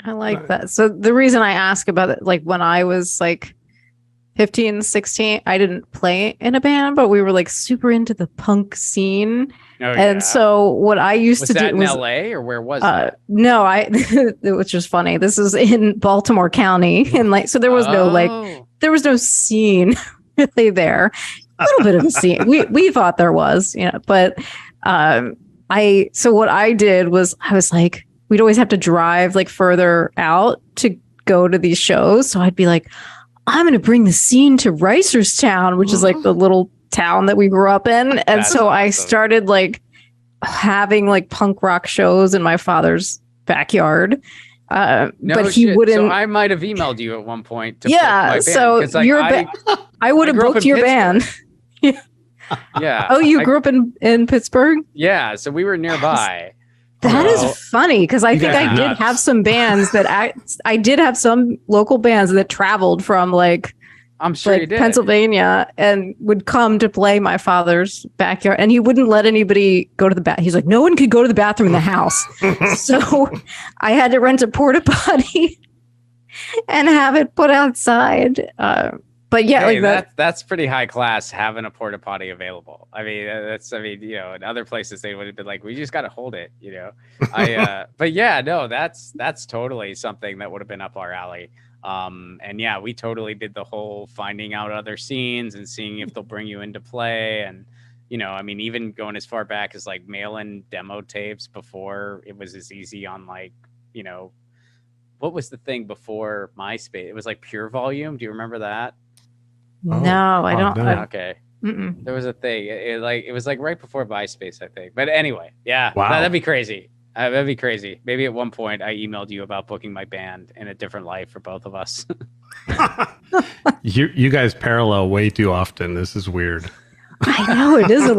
I like that. So the reason I ask about it, like when I was like 15, 16, I didn't play in a band, but we were like super into the punk scene. And so what I used to do was in LA, or where was that? No, which is funny. This is in Baltimore County. And like, so there was there was no scene really there. A little bit of a scene. We thought there was, but so what I did was I was like, we'd always have to drive like further out to go to these shows. So I'd be like, I'm going to bring the scene to Reisterstown, which is like the little town that we grew up in. And so I started like having like punk rock shows in my father's backyard. But he wouldn't. So I might have emailed you at one point. So like, I would have booked your band. Yeah. Oh, you grew up in Pittsburgh? Yeah. So we were nearby. That is funny, because I think I did have some bands that I did have some local bands that traveled from like, I'm sure you did, Pennsylvania, and would come to play my father's backyard, and he wouldn't let anybody go to the bath. He's like, no one could go to the bathroom in the house. So I had to rent a porta potty and have it put outside. But that's pretty high class, having a porta potty available. I mean, in other places they would have been like, we just got to hold it, but that's totally something that would have been up our alley. And we totally did the whole finding out other scenes and seeing if they'll bring you into play. And, I mean, even going as far back as like mail-in demo tapes before it was as easy on like, what was the thing before MySpace? It was like Pure Volume. Do you remember that? No, I don't. Okay. There was a thing. It was like right before MySpace, I think. But anyway, that'd be crazy. That'd be crazy. Maybe at one point I emailed you about booking my band in a different life for both of us. You guys parallel way too often. This is weird. I know it is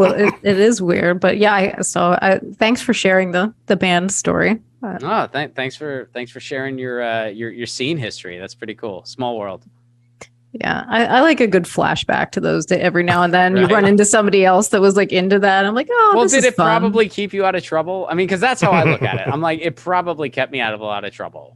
it is weird, but thanks for sharing the band story. Thanks for sharing your scene history. That's pretty cool. Small world. Yeah, I like a good flashback to those every now and then. Right. You run into somebody else that was like into that. I'm like, this is fun. Probably keep you out of trouble? I mean, because that's how I look at it. I'm like, it probably kept me out of a lot of trouble.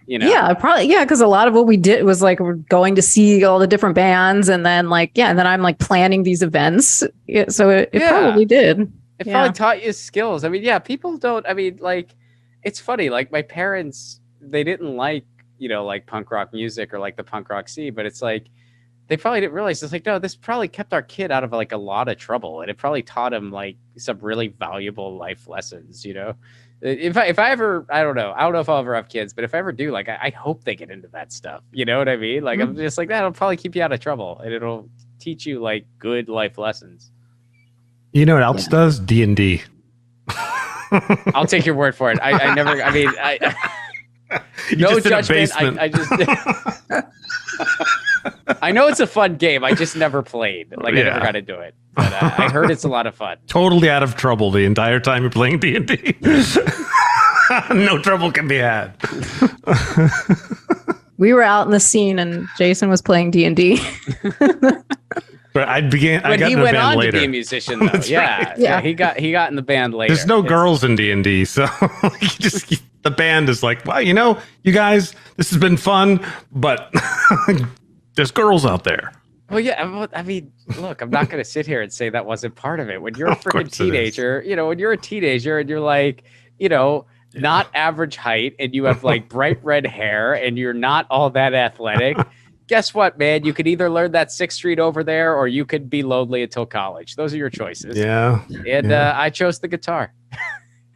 Yeah, probably. Yeah, because a lot of what we did was like we're going to see all the different bands, and then and then I'm like planning these events. So it probably did. It probably taught you skills. I mean, people don't. I mean, like, it's funny. Like my parents, they didn't like like punk rock music or like the punk rock scene, but it's like they probably didn't realize, it's like, no, this probably kept our kid out of like a lot of trouble, and it probably taught him like some really valuable life lessons, If I ever, I don't know if I'll ever have kids, but if I ever do, like, I hope they get into that stuff. You know what I mean? Like, I'm just like, that'll probably keep you out of trouble, and it'll teach you like good life lessons. You know what else does? D&D. I'll take your word for it. I never. I mean, no judgment. I just. I know it's a fun game. I just never played. Like, I never got into it. But I heard it's a lot of fun. Totally out of trouble the entire time you're playing D&D. No trouble can be had. We were out in the scene, and Jayson was playing D&D. But I got he in the went band on later. to be a musician, though. Right. Yeah. He got in the band later. There's no girls in D&D, so the band is like, well, you guys, this has been fun, but there's girls out there. Well, yeah. I mean, look, I'm not going to sit here and say that wasn't part of it. When you're a freaking teenager, when you're a teenager and you're like, not average height, and you have like bright red hair, and you're not all that athletic. Guess what, man? You could either learn that 6th Street over there, or you could be lonely until college. Those are your choices. Yeah. And I chose the guitar.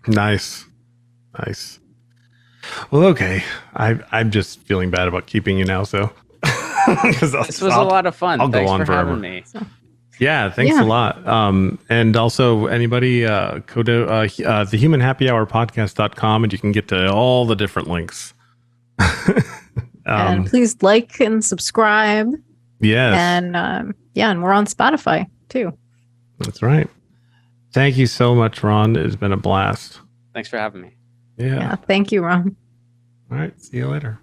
Nice. Well, okay. I'm just feeling bad about keeping you now, so. This was a lot of fun. Thanks for having me. Yeah, thanks a lot. And also, anybody, go to thehumanhappyhourpodcast.com, and you can get to all the different links. And please like and subscribe. Yes. And and we're on Spotify too. That's right. Thank you so much, Ron. It's been a blast. Thanks for having me. Yeah. Thank you, Ron. All right. See you later.